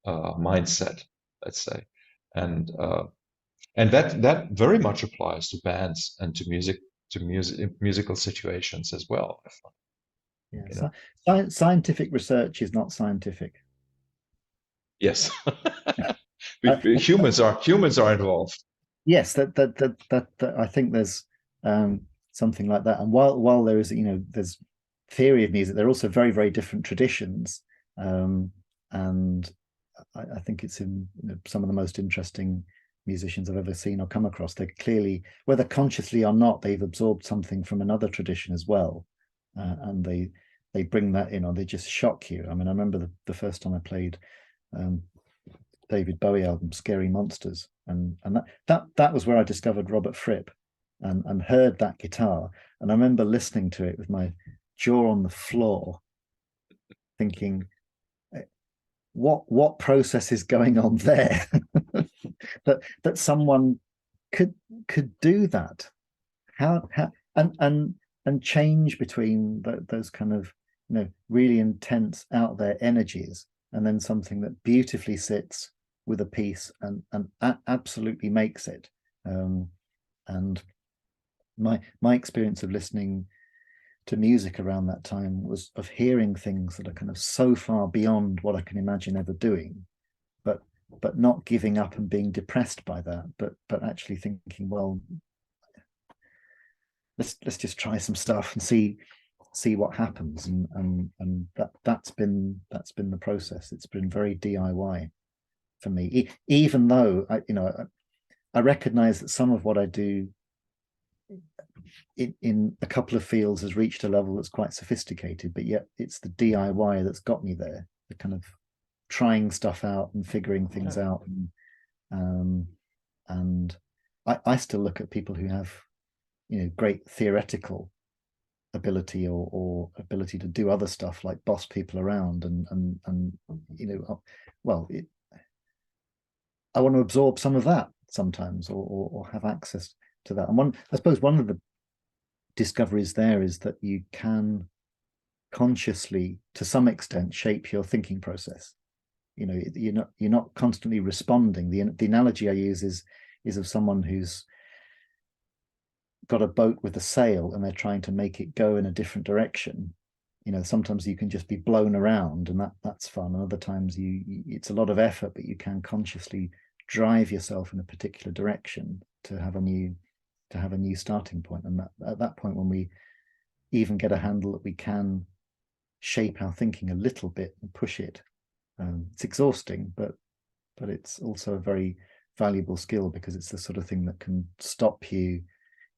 mindset, let's say. And that very much applies to bands and to musical situations as well. Yeah. Scientific research is not scientific. Yes. Humans are involved. Yes, that I think there's something like that. And while there is, there's theory of music, there are also very, very different traditions. And I think it's in some of the most interesting musicians I've ever seen or come across. They're clearly, whether consciously or not, they've absorbed something from another tradition as well. And they bring that in, or they just shock you. I mean, I remember the first time I played David Bowie album, Scary Monsters, and that was where I discovered Robert Fripp and heard that guitar. And I remember listening to it with my jaw on the floor, thinking, what process is going on there? that someone could do that. How and change between those kind of really intense out there energies, and then something that beautifully sits with a piece and absolutely makes it. And my experience of listening to music around that time was of hearing things that are kind of so far beyond what I can imagine ever doing, but not giving up and being depressed by that, but actually thinking, well, let's just try some stuff and see what happens. And that's been the process. It's been very DIY for me, even though I recognize that some of what I do in a couple of fields has reached a level that's quite sophisticated, but yet it's the DIY that's got me there, the kind of trying stuff out and figuring things out And I still look at people who have, great theoretical ability or ability to do other stuff like boss people around and well, I want to absorb some of that sometimes, or have access to that. And I suppose one of the discoveries there is that you can consciously, to some extent, shape your thinking process. You're not constantly responding. The analogy I use is of someone who's got a boat with a sail and they're trying to make it go in a different direction. Sometimes you can just be blown around, and that's fun. And other times it's a lot of effort, but you can consciously drive yourself in a particular direction to have a new starting point. And at that point, when we even get a handle that we can shape our thinking a little bit and push it, it's exhausting, but it's also a very valuable skill, because it's the sort of thing that can stop you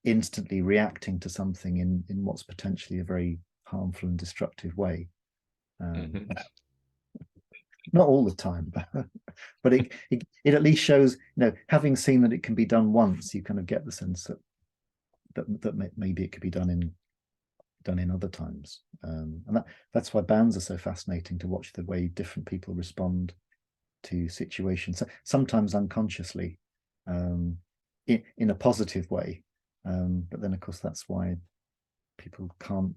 instantly reacting to something in what's potentially a very harmful and destructive way. Not all the time, but it at least shows, having seen that it can be done once, you kind of get the sense that maybe it could be done in other times. And that's why bands are so fascinating, to watch the way different people respond to situations, sometimes unconsciously, in a positive way. But then, of course, that's why people can't.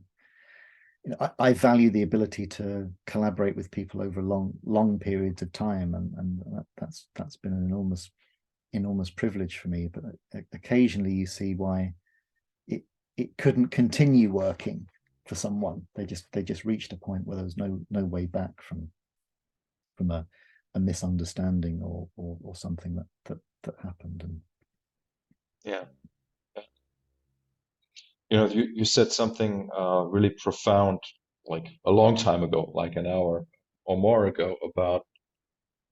I value the ability to collaborate with people over long periods of time, and that's been an enormous privilege for me. But occasionally, you see why it couldn't continue working for someone. They just reached a point where there was no way back from a misunderstanding or something that happened. And Yeah. You said something really profound, like a long time ago, like an hour or more ago, about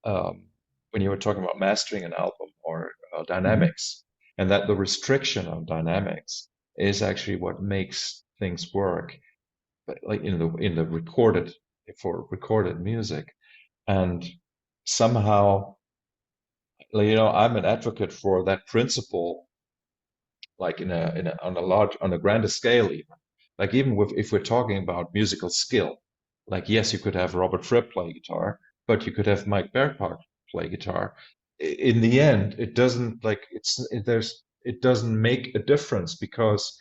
when you were talking about mastering an album or dynamics, and that the restriction of dynamics is actually what makes things work, but like in the recorded music. And somehow, I'm an advocate for that principle, like on a grander scale, even. Like even if we're talking about musical skill, like yes, you could have Robert Fripp play guitar, but you could have Mike Bearpark play guitar. In the end, it doesn't like it doesn't make a difference, because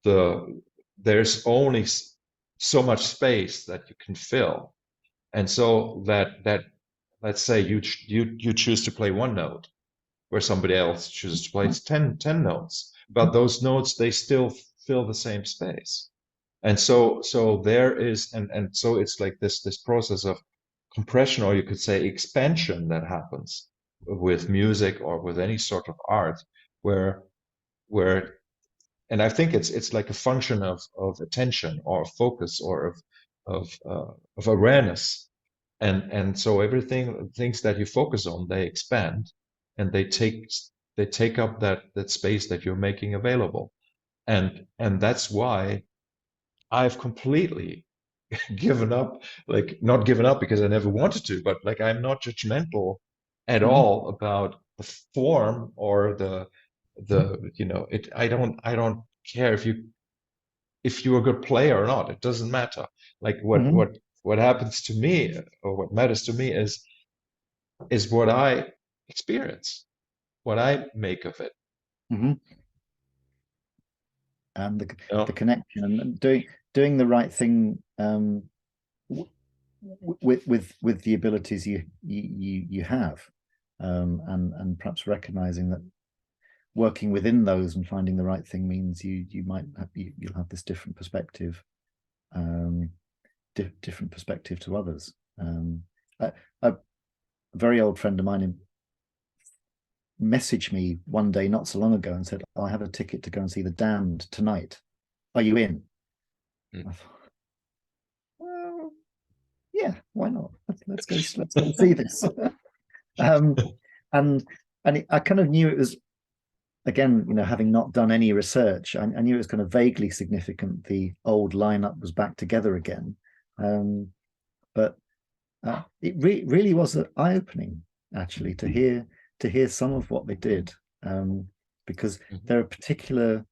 there's only so much space that you can fill. And so that let's say you choose to play one note, where somebody else chooses to play 10 notes, but those notes, they still fill the same space. And so there is, and so it's like this process of compression, or you could say expansion, that happens with music or with any sort of art, where where and I think it's like a function of attention or focus, or of awareness. And so everything, things that you focus on, they expand, and they take up that space that you're making available. And that's why I've completely given up, like not given up because I never wanted to, but like I'm not judgmental at all about the form or it. I don't care if you're a good player or not. It doesn't matter. Like what happens to me, or what matters to me, is what I experience, what I make of it. Mm-hmm. And You the know? connection, and doing the right thing, with the abilities you have, and perhaps recognizing that working within those and finding the right thing means you'll have this different perspective, different perspective to others. A very old friend of mine messaged me one day not so long ago and said, "I have a ticket to go and see The Damned tonight. Are you in?" Mm. I thought, well, yeah, why not? Let's go see this. um, and I kind of knew it was, again, having not done any research, I knew it was kind of vaguely significant. The old lineup was back together again, but it really was eye-opening, actually, to to hear some of what they did, because Mhm. there are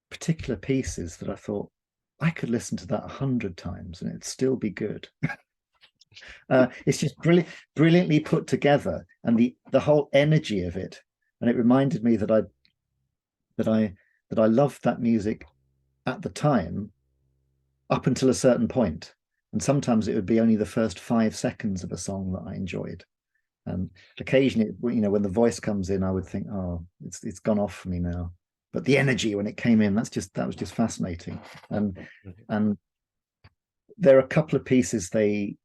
particular pieces that I thought I could listen to that 100 times and it'd still be good. It's just brilliantly put together, and the whole energy of it. And it reminded me that I that I loved that music at the time up until a certain point. And sometimes it would be only the first 5 seconds of a song that I enjoyed. And occasionally, when the voice comes in, I would think, oh, it's gone off for me now. But the energy when it came in, that was just fascinating. And there are a couple of pieces they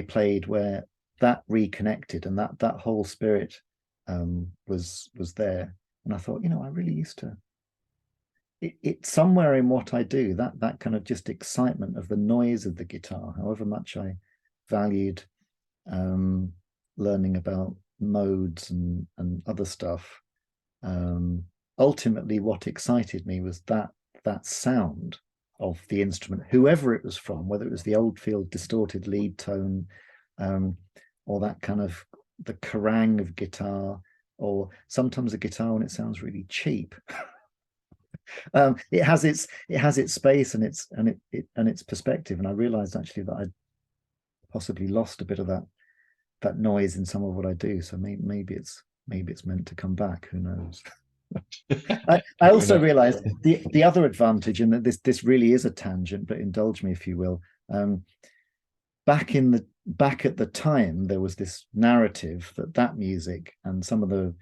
played where that reconnected, and that whole spirit was there. And I thought, I really used to. It's somewhere in what I do, that kind of just excitement of the noise of the guitar, however much I valued um, learning about modes and other stuff. Um, Ultimately, what excited me was that sound of the instrument, whoever it was from, whether it was the Oldfield distorted lead tone, um, or that kind of the kerrang of guitar, or sometimes a guitar when it sounds really cheap. It has its space and its perspective. And I realized actually that I'd possibly lost a bit of that noise in some of what I do. So maybe it's meant to come back. Who knows? I Who also knows? realized the other advantage, and that this really is a tangent, but indulge me if you will. Back at the time, there was this narrative that music and some of the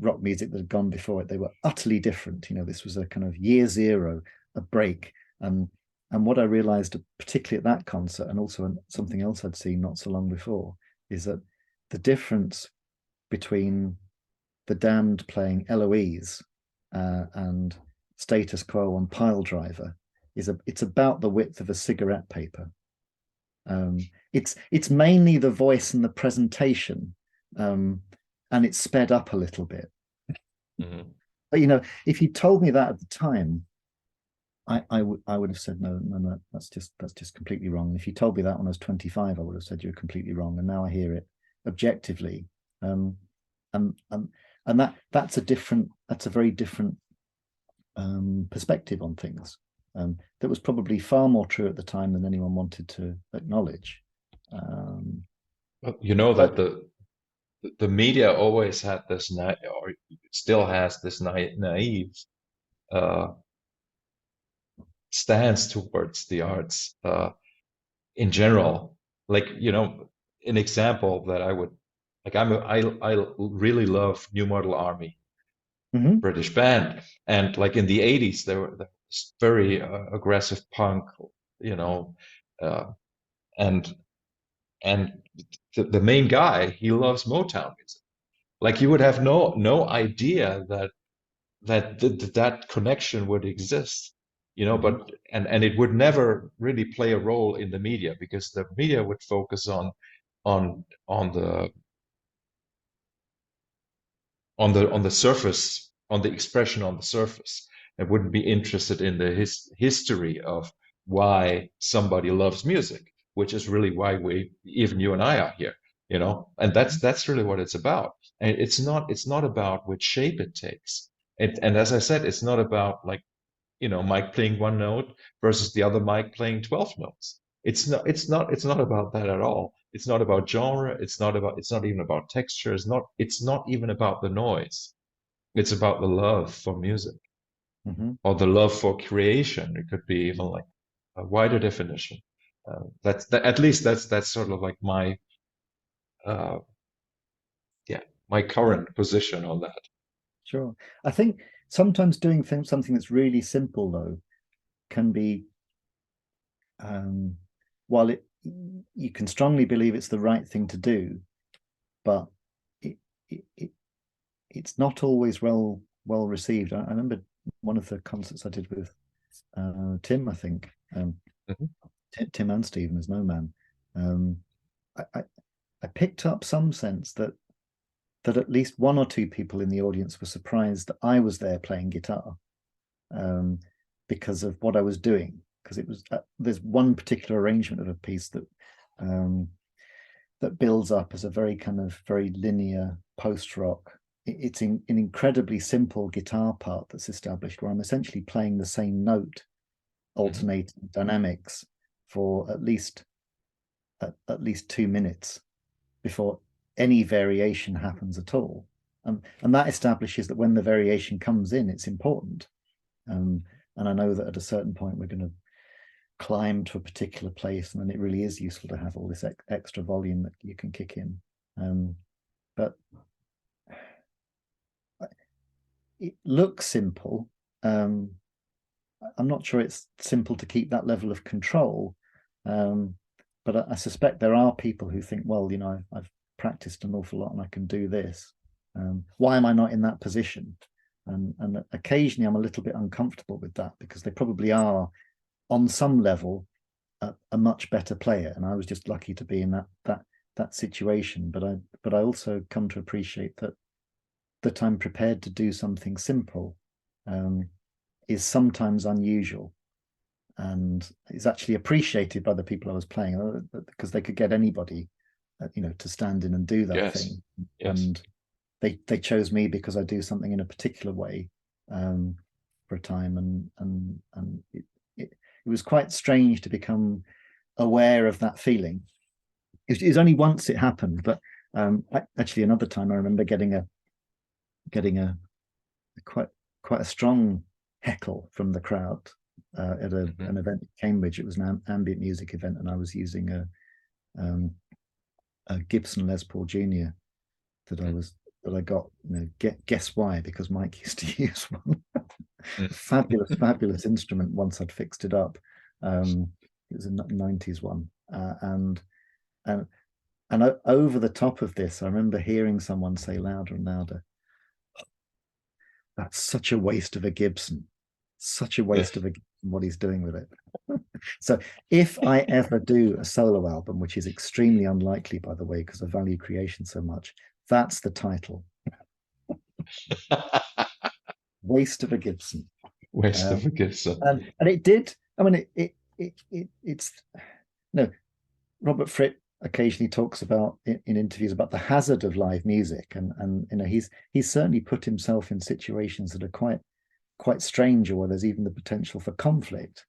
rock music that had gone before it, they were utterly different. This was a kind of year zero, a break. And what I realized, particularly at that concert, and also something else I'd seen not so long before, is that the difference between the Damned playing Eloise and Status Quo on Pile Driver it's about the width of a cigarette paper. It's mainly the voice and the presentation, and it's sped up a little bit. Mhm. But if you told me that at the time, I would have said no, that's just completely wrong. And if you told me that when I was 25, I would have said you're completely wrong. And now I hear it objectively, um, and and and that's a very different perspective on things. That was probably far more true at the time than anyone wanted to acknowledge. Um, Well, you know that but the media always had this or still has this naive uh, stance towards the arts in general. Like, an example that I would like, I really love New Model Army, mhm, British band, and like in the 80s, there was very aggressive punk, you know, uh, and and the main guy, he loves Motown music. Like you would have no idea that connection would exist, mhm, but and it would never really play a role in the media because the media would focus on the on the surface, on the expression on the surface. It wouldn't be interested in the history of why somebody loves music, which is really why even you and I are here, and that's really what it's about. And it's not about which shape it takes. And as I said, it's not about like, Mike playing one note versus the other Mike playing 12 notes. It's not about that at all. It's not about genre. It's not even about texture. It's not even about the noise. It's about the love for music mhm. or the love for creation. It could be even like a wider definition. At least that's sort of like uh, yeah, my current position on that. Sure. I think sometimes doing something that's really simple though can be, um, while you can strongly believe it's the right thing to do, but it, it it's not always well received. I remember one of the concerts I did with Tim, I think, Mhm. Tim and Stephen as No Man. Um, I, I, I picked up some sense that at least one or two people in the audience were surprised that I was there playing guitar, um, because of what I was doing. Because there's one particular arrangement of a piece um, that builds up as a very kind of very linear post rock it's an incredibly simple guitar part that's established where I'm essentially playing the same note, Mhm. alternating dynamics for at least 2 minutes before any variation happens at all. And that establishes that when the variation comes in, it's important. Um, and I know that at a certain point, we're going to climb to a particular place, and then it really is useful to have all this extra volume that you can kick in. But it looks simple. Um, I'm not sure it's simple to keep that level of control. Um, but I suspect there are people who think, well, I've practiced an awful lot and I can do this. Why am I not in that position? And occasionally I'm a little bit uncomfortable with that because they probably are on some level a much better player, and I was just lucky to be in that situation. But I also come to appreciate that I'm prepared to do something simple um, is sometimes unusual and is actually appreciated by the people I was playing because they could get anybody, to stand in and do that Yes. thing, Yes. and they chose me because I do something in a particular way um, for a time, and it was quite strange to become aware of that feeling. It was only once it happened, but actually another time I remember getting a quite quite a strong heckle from the crowd at Mhm. an event in Cambridge. It was an ambient music event, and I was using a Gibson Les Paul Junior that I Mhm. was that I got. Guess why? Because Mike used to use one. Mhm. Fabulous, fabulous instrument. Once I'd fixed it up, it was a '90s one, and over the top of this, I remember hearing someone say louder and louder, "That's such a waste of a Gibson. Such a waste of a Gibson, what he's doing with it." So if I ever do a solo album, which is extremely unlikely, by the way, because I value creation so much, that's the title: "Waste of a Gibson." Waste of Um, a Gibson. and it did. I mean, it's no. Robert Fripp occasionally talks about in interviews about the hazard of live music, and he's certainly put himself in situations that are quite strange, or where there's even the potential for conflict.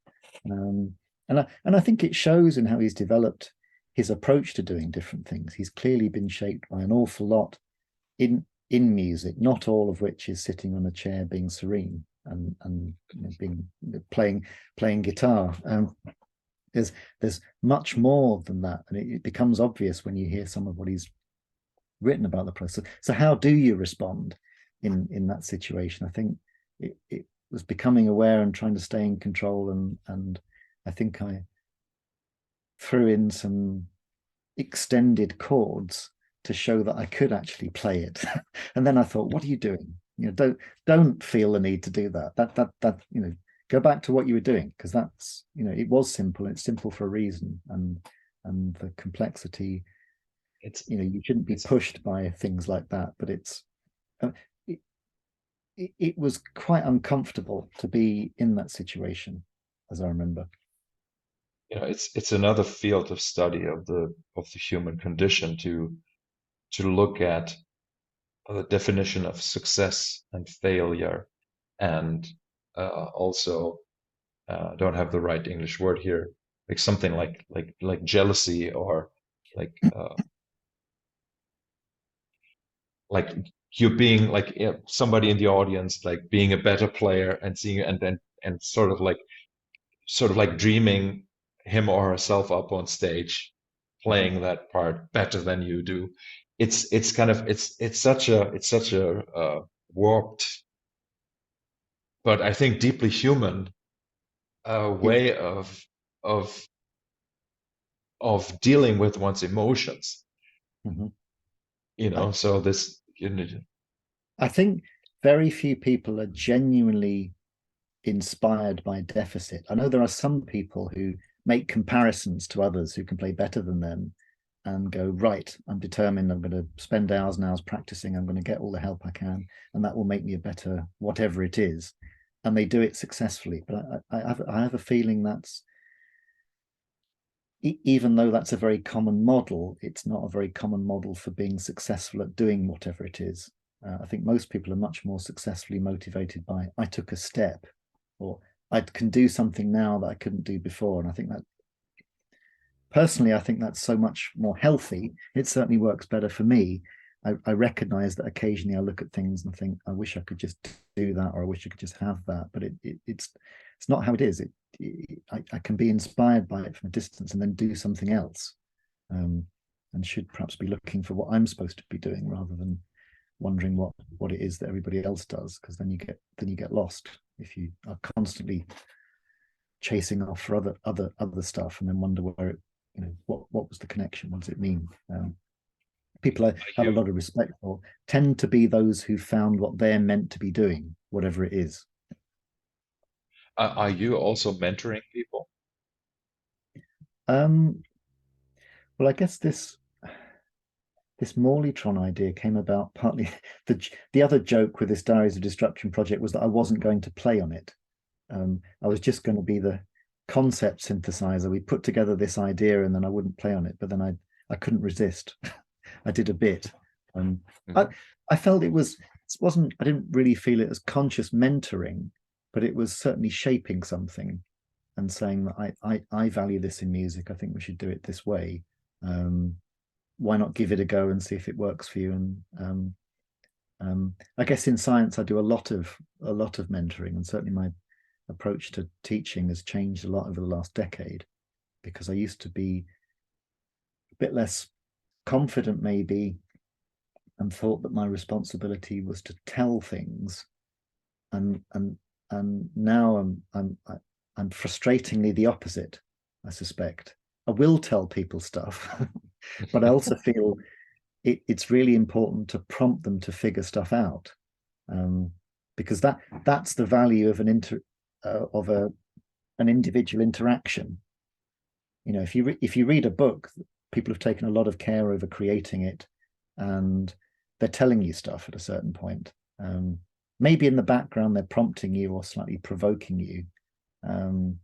Um, and I think it shows in how he's developed his approach to doing different things. He's clearly been shaped by an awful lot in music, not all of which is sitting on a chair being serene and being playing guitar. There's much more than that, and it becomes obvious when you hear some of what he's written about the process. So how do you respond in that situation? I think it was becoming aware and trying to stay in control, and I think I threw in some extended chords to show that I could actually play it. And then I thought, what are you doing? Don't feel the need to do that. That go back to what you were doing, because that's it was simple. It's simple for a reason, and the complexity. It's You shouldn't be it's pushed by things like that. But uh, it, it was quite uncomfortable to be in that situation, as I remember. it's another field of study of the human condition to look at the definition of success and failure, and also don't have the right English word here, like something like jealousy, or like like you being like somebody in the audience, like being a better player and seeing, and then and sort of like dreaming him or herself up on stage Mhm, playing that part better than you do. It's kind of it's such a warped, but I think deeply human yeah. way of of dealing with one's emotions, Mhm. I, so this I think very few people are genuinely inspired by deficit. I know there are some people who make comparisons to others who can play better than them and go, right, I'm determined, I'm going to spend hours and hours practicing, I'm going to get all the help I can, and that will make me a better whatever it is. And they do it successfully. But I have a feeling that's, even though that's a very common model, it's not a very common model for being successful at doing whatever it is. I think most people are much more successfully motivated by I took a step, or I can do something now that I couldn't do before. And I think that personally, I think that's so much more healthy. It certainly works better for me. I recognize that occasionally I look at things and think, I wish I could just do that, or I wish I could just have that. But it's not how it is. I can be inspired by it from a distance and then do something else, and should perhaps be looking for what I'm supposed to be doing rather than wondering what it is that everybody else does, because then you get lost if you are constantly chasing off for other stuff and then wonder where it, what was the connection, what does it mean. People I have a lot of respect for tend to be those who found what they're meant to be doing, whatever it is. Are you also mentoring people? um well, I guess this Morleytron idea came about partly the other joke with this Diaries of Destruction project was that I wasn't going to play on it. I was just going to be the concept synthesizer. We put together this idea and then I wouldn't play on it, but then I couldn't resist. I did a bit. I, Mhm. I felt it wasn't, I didn't really feel it as conscious mentoring, but it was certainly shaping something and saying that I value this in music. I think we should do it this way. Why not give it a go and see if it works for you? And I guess in science, I do a lot of mentoring, and certainly my approach to teaching has changed a lot over the last decade, because I used to be a bit less confident, maybe, and thought that my responsibility was to tell things, and now I'm frustratingly the opposite. I suspect I will tell people stuff, but I also feel it's really important to prompt them to figure stuff out, um, because that's the value of an individual interaction. If you read a book, people have taken a lot of care over creating it, and they're telling you stuff at a certain point. Maybe in the background they're prompting you or slightly provoking you. Um,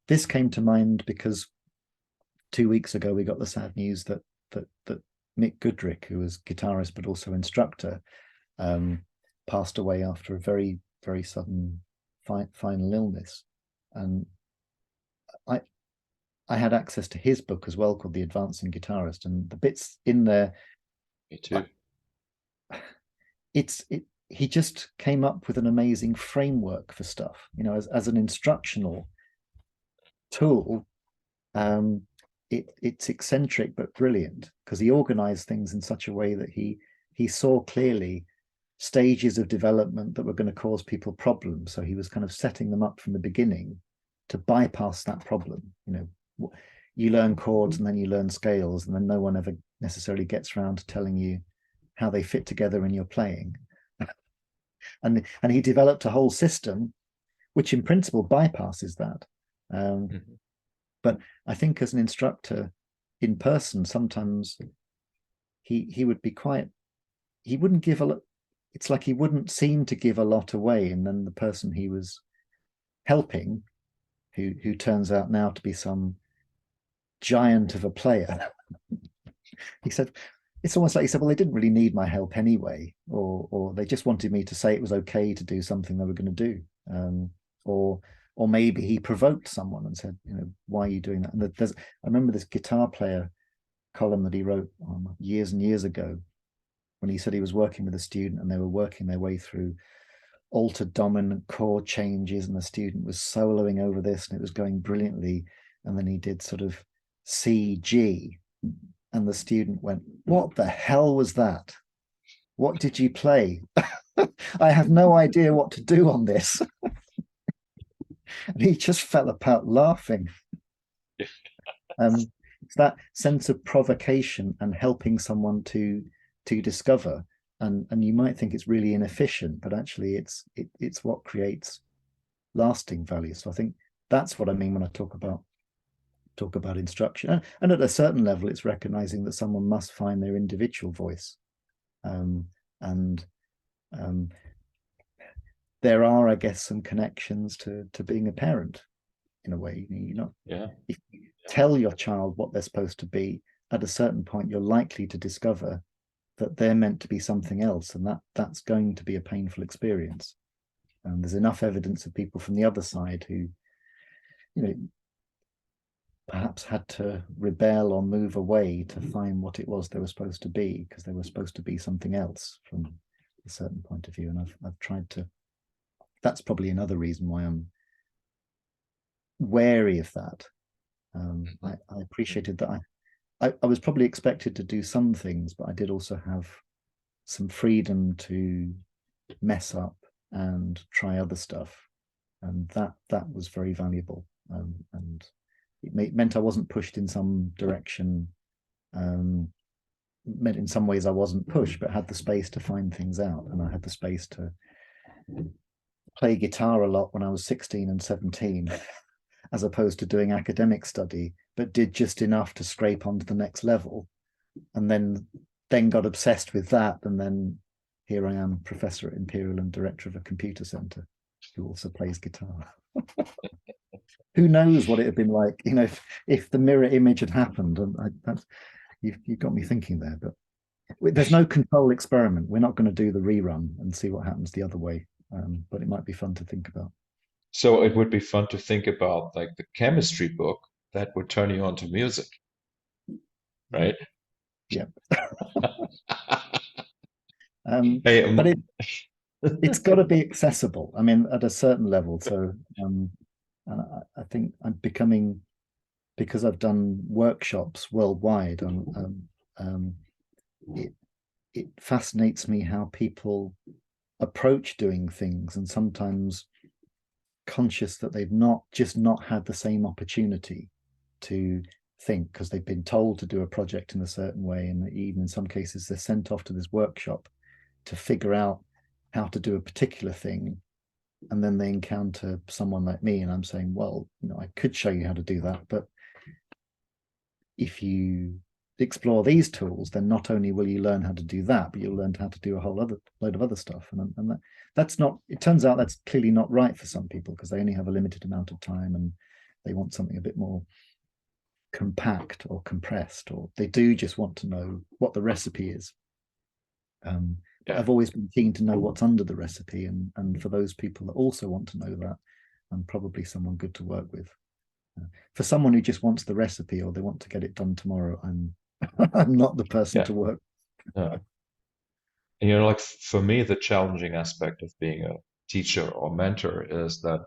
this came to mind because 2 weeks ago we got the sad news that Mick Goodrick, who was guitarist but also instructor, passed away after a very, very sudden final illness. And I I had access to his book as well, called The Advancing Guitarist, and the bits in there, Me too. it's it. He just came up with an amazing framework for stuff, as an instructional tool. Um, it's eccentric but brilliant, because he organized things in such a way that he saw clearly stages of development that were going to cause people problems. So he was kind of setting them up from the beginning to bypass that problem. You learn chords and then you learn scales, and then no one ever necessarily gets around to telling you how they fit together in your playing. And he developed a whole system which in principle bypasses that. Mhm. But I think as an instructor in person, sometimes he would be quite, he wouldn't give a lot. It's like he wouldn't seem to give a lot away, and then the person he was helping, who turns out now to be some giant of a player, he said, it's almost like he said, well, they didn't really need my help anyway, or they just wanted me to say it was okay to do something they were going to do. Or or maybe he provoked someone and said, why are you doing that? And I remember this guitar player column that he wrote years and years ago, when he said he was working with a student and they were working their way through altered dominant chord changes, and the student was soloing over this and it was going brilliantly, and then he did sort of C G, and the student went, what the hell was that? What did you play? I have no idea what to do on this. And he just fell apart laughing. It's that sense of provocation and helping someone to discover, and you might think it's really inefficient, but actually it's what creates lasting value. So I think that's what I mean when I talk about instruction. And at a certain level, it's recognizing that someone must find their individual voice. And um, there are, I guess, some connections to being a parent in a way. You're not, Yeah. if you tell your child what they're supposed to be, at a certain point, you're likely to discover that they're meant to be something else, and that's going to be a painful experience. And there's enough evidence of people from the other side who, you know, perhaps had to rebel or move away to find what it was they were supposed to be, because they were supposed to be something else from a certain point of view. And I've tried to. That's probably another reason why I'm wary of that. I appreciated that I was probably expected to do some things, but I did also have some freedom to mess up and try other stuff, and that was very valuable. And it meant I wasn't pushed in some direction. Meant in some ways I wasn't pushed, but had the space to find things out, and I had the space to play guitar a lot when I was 16 and 17, as opposed to doing academic study, but did just enough to scrape onto the next level, and then got obsessed with that, and then here I am, professor at Imperial and director of a computer center, who also plays guitar. Who knows what it had been like, if the mirror image had happened. And you've got me thinking there, but there's no control experiment. We're not going to do the rerun and see what happens the other way, but it might be fun to think about. So it would be fun to think about like the chemistry book that would turn you on to music, right? Yeah. Hey, But it's got to be accessible. I mean, at a certain level. So and I think I'm becoming, because I've done workshops worldwide, it fascinates me how people approach doing things, and sometimes conscious that they've not had the same opportunity to think, because they've been told to do a project in a certain way, and even in some cases they're sent off to this workshop to figure out how to do a particular thing, and then they encounter someone like me, and I'm saying, well, I could show you how to do that, but if you explore these tools, then not only will you learn how to do that, but you'll learn how to do a whole other load of other stuff. And that's not, it turns out that's clearly not right for some people, because they only have a limited amount of time and they want something a bit more compact or compressed, or they do just want to know what the recipe is. yeah. I've always been keen to know what's under the recipe, and for those people that also want to know that, I'm probably someone good to work with. For someone who just wants the recipe, or they want to get it done tomorrow, I'm I'm not the person Yeah. to work. And like for me, the challenging aspect of being a teacher or mentor is that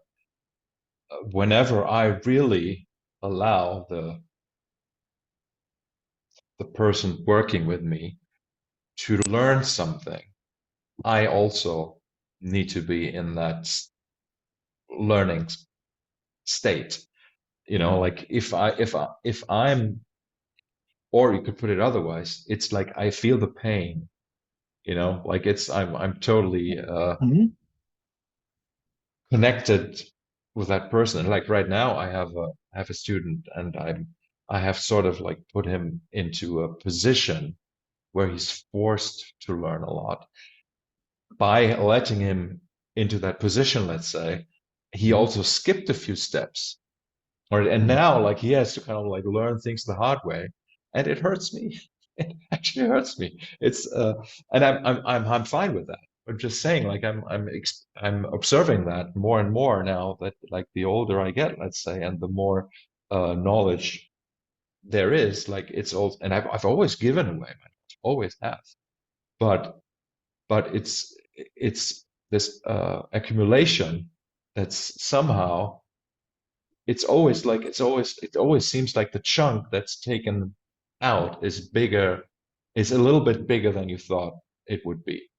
whenever I really allow the person working with me to learn something, I also need to be in that learning state. Like if I'm, or you could put it otherwise, it's like I feel the pain, like I'm totally Mhm. connected with that person. And like right now, I have a student, and I have sort of like put him into a position where he's forced to learn a lot. By letting him into that position, let's say, he Mhm. also skipped a few steps. And now like he has to kind of like learn things the hard way, and it hurts me. It actually hurts me. It's and I'm fine with that. I'm just saying, like I'm observing that more and more now, that like the older I get, let's say, and the more knowledge there is, like it's all, and I've always given away my knowledge, always have, but it's this accumulation that's somehow, it always seems like the chunk that's taken out is bigger, is a little bit bigger than you thought it would be.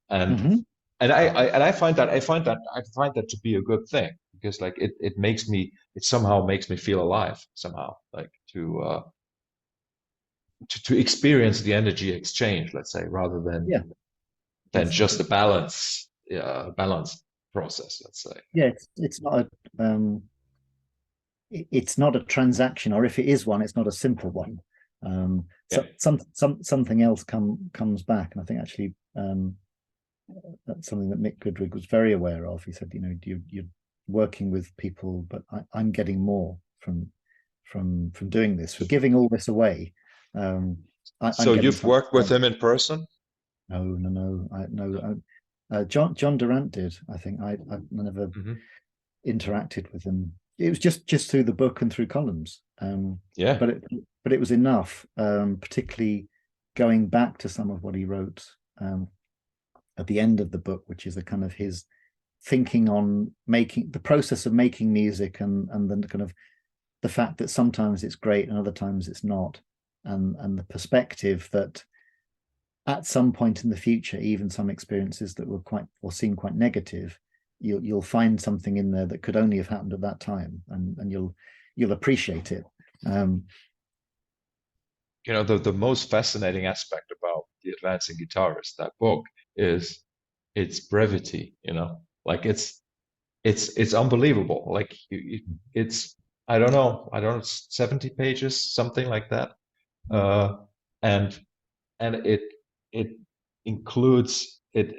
And Mhm. I find that to be a good thing, because like it somehow makes me feel alive somehow, like to experience the energy exchange, let's say, rather Yeah, than just a definitely. balance process, let's say. Yeah, it's not it's not a transaction, or if it is one, it's not a simple one. Yeah. So something else comes back, and I think actually that's something that Mick Goodwig was very aware of. He said, you're working with people, but I'm getting more from doing this, for giving all this away. I'm So getting you've quite worked with excited. him in person? No, no, no, No. no. John Durant did. I think I never Hmm. interacted with him. It was just through the book and through columns. Yeah. But it was enough. Particularly going back to some of what he wrote at the end of the book, which is a kind of his thinking on making the process of making music, and then kind of the fact that sometimes it's great and other times it's not, and the perspective that at some point in the future, even some experiences that were quite or seem quite negative, you'll find something in there that could only have happened at that time, and you'll appreciate it. Um, You know, the most fascinating aspect about The Advancing Guitarist, that book, is its brevity, you know. Like it's unbelievable. Like it's I don't know, 70 pages, something like that. Uh and and it includes it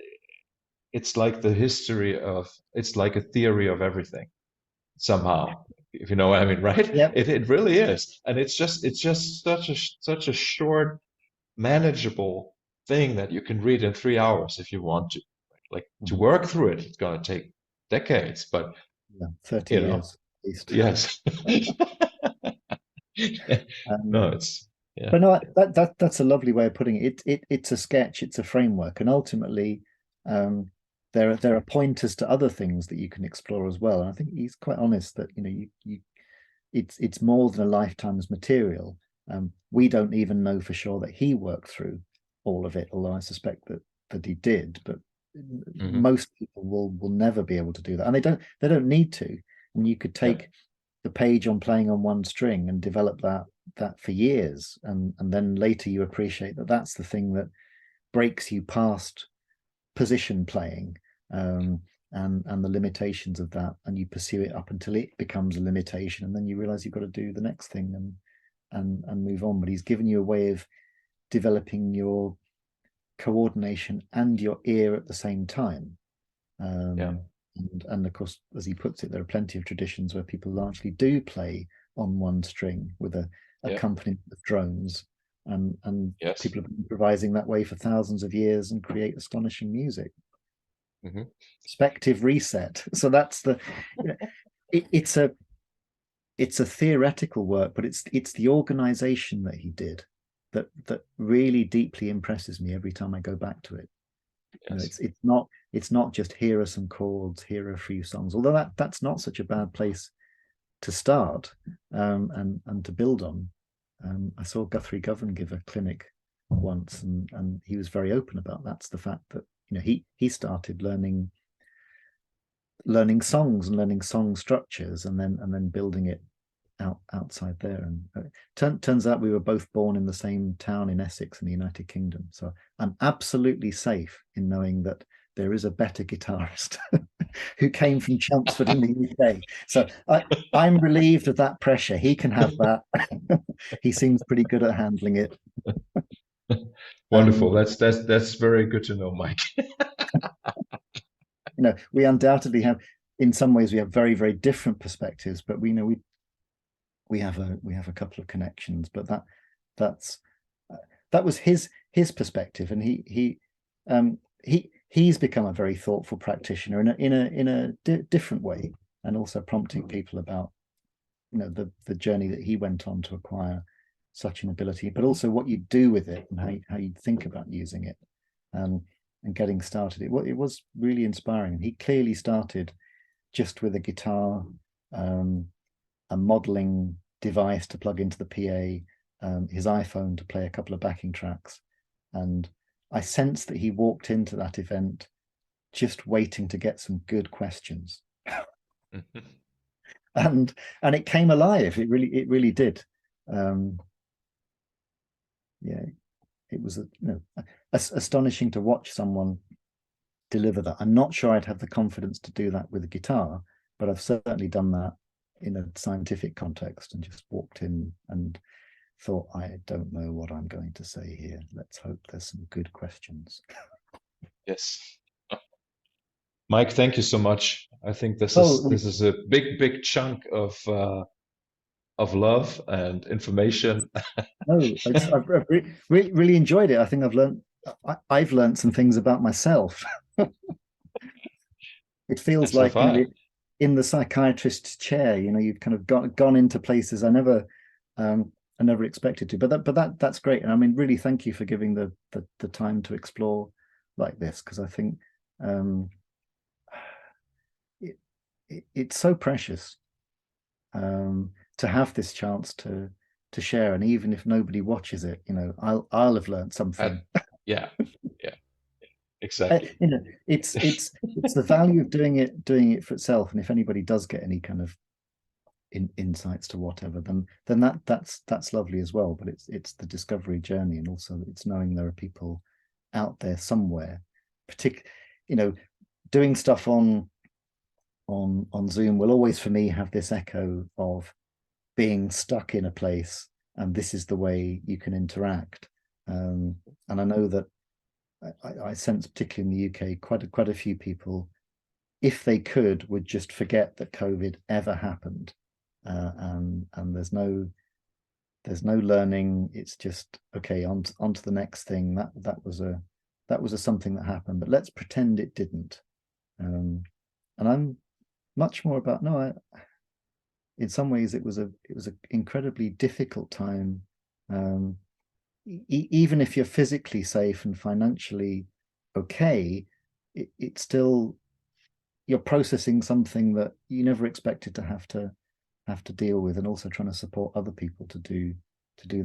it's like the history of it's like a theory of everything somehow, if you know what I mean, right? yeah, It really is. And it's just such a short, manageable thing that you can read in 3 hours if you want to. Like to work through it, it's gonna take decades, but yeah, 30 you know, years at least. yes. Um, No, it's yeah, but no, that's a lovely way of putting it. It's a sketch, it's a framework, and ultimately, um, there are pointers to other things that you can explore as well. And I think he's quite honest that you it's more than a lifetime's material. We don't even know for sure that he worked through all of it, although I suspect that he did. But hmm, most people will never be able to do that, and they don't need to. And you could yeah, take the page on playing on one string and develop that for years, and then later you appreciate that that's the thing that breaks you past position playing, um, and the limitations of that, and you pursue it up until it becomes a limitation, and then you realize you've got to do the next thing and move on. But he's given you a way of developing your coordination and your ear at the same time. yeah, And of course, as he puts it, there are plenty of traditions where people largely do play on one string with a yeah, accompaniment of drones, and yes. people have been improvising that way for thousands of years and create astonishing music. Hmm. Perspective reset. So that's the, you know, it, it's a theoretical work, but it's the organization that he did that really deeply impresses me every time I go back to it. Yes. It's not just here are some chords, here are a few songs. Although that's not such a bad place to start, and to build on. I saw Guthrie Govan give a clinic once, and he was very open about that's the fact that he started learning songs and learning song structures, and then building it outside there. And turns out we were both born in the same town in Essex in the United Kingdom, so I'm absolutely safe in knowing that there is a better guitarist who came from Chelmsford in the UK. So I'm relieved of that pressure. He can have that. He seems pretty good at handling it. Wonderful. Um, That's very good to know, Mike. we undoubtedly have, in some ways, we have very, very different perspectives, but we know we have a couple of connections. But that's that was his perspective, and he's become a very thoughtful practitioner in a different way, and also prompting people about the journey that he went on to acquire such an ability, but also what you do with it and how you think about using it, um, and getting started. It was really inspiring. He clearly started just with a guitar, um, a modeling device to plug into the PA, his iPhone to play a couple of backing tracks. And I sensed that he walked into that event just waiting to get some good questions. And it came alive. It really did. Um, yeah, it was astonishing to watch someone deliver that. I'm not sure I'd have the confidence to do that with a guitar, but I've certainly done that in a scientific context and just walked in and thought, I don't know what I'm going to say here. Let's hope there's some good questions. Yes. Mike, thank you so much. I think this is Oh, this is a big chunk of of love and information. No, I've really enjoyed it. I think I've learned some things about myself. It And feels so like, far. in the psychiatrist's chair, you've kind of gone into places I never expected to. That's great. And I mean, really, thank you for giving the time to explore like this, because I think um, it, it's so precious to have this chance to share. And even if nobody watches it, I'll have learned Uh, something. yeah, yeah, exactly. It's the value of doing it for itself. And if anybody does get any kind of insights to whatever, then that's lovely as well. But it's the discovery journey, and also it's knowing there are people out there somewhere, you know, doing stuff on Zoom will always for me have this echo of being stuck in a place, and this is the way you can interact. And I know that I sense, particularly in the UK, quite a few people, if they could, would just forget that COVID ever happened, and there's no learning. It's just okay, on to the next thing. That was a something that happened, but let's pretend it didn't. And I'm much more about no. In some ways, it was an incredibly difficult time. Um, Even if you're physically safe and financially okay, it's still, you're processing something that you never expected to have to deal with, and also trying to support other people to do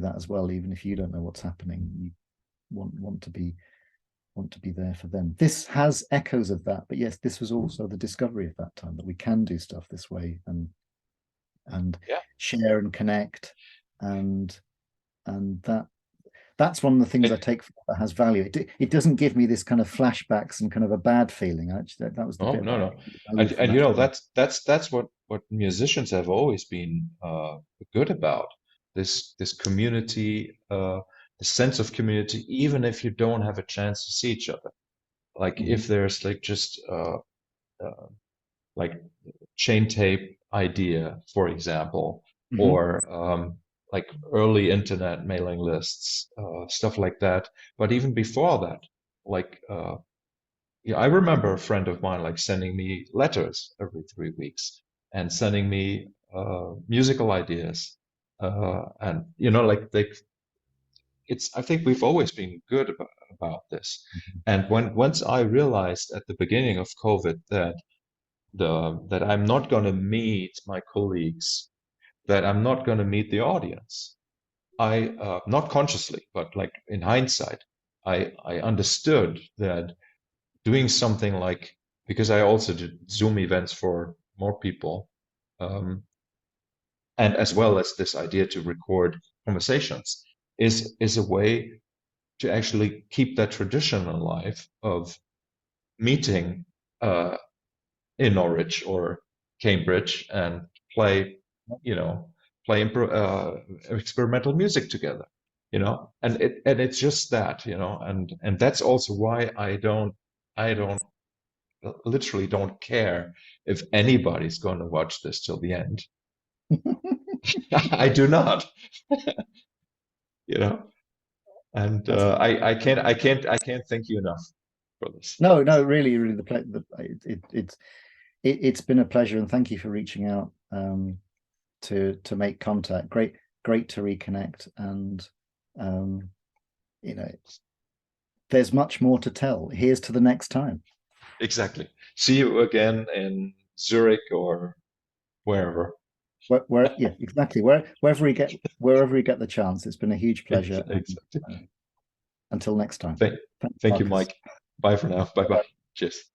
that as well. Even if you don't know what's happening, you want to be there for them. This has echoes of that, but yes, this was also the discovery of that time, that we can do stuff this way, and Yeah. share and connect, and that's one of the things I It, take that has value. It doesn't give me this kind of flashbacks and kind of a bad feeling. Actually, that was the oh bit no, that I no. valued from And that time. that's what musicians have always been good about. This community, the sense of community, even if you don't have a chance to see each other. Like Mhm. if there's like just uh, like chain tape idea, for example, Mhm. or like early internet mailing lists, stuff like that. But even before that, like yeah, I remember a friend of mine like sending me letters every 3 weeks and sending me musical ideas, and like it's. I think we've always been good about this. Mhm. And once I realized at the beginning of COVID that I'm not going to meet my colleagues, that I'm not going to meet the audience. I not consciously, but like in hindsight, I understood that doing something like, because I also did Zoom events for more people, um, and as well as this idea to record conversations, is a way to actually keep that tradition alive of meeting uh, in Norwich or Cambridge and play, you know, play experimental music together, and it's just that, and that's also why I don't literally don't care if anybody's going to watch this till the end. I do not, you know, and That's I can't thank you enough for this. No, no, really, really, it's been a pleasure, and thank you for reaching out to make contact. Great to reconnect, and um, you know, there's much more to tell. Here's to the next time. Exactly. See you again in Zurich or wherever. Yeah, exactly. Wherever we get the chance. It's been a huge pleasure, and Exactly. until next time. Thank, Thanks, thank you, Marcus. Mike. Bye for now. Bye bye. Cheers.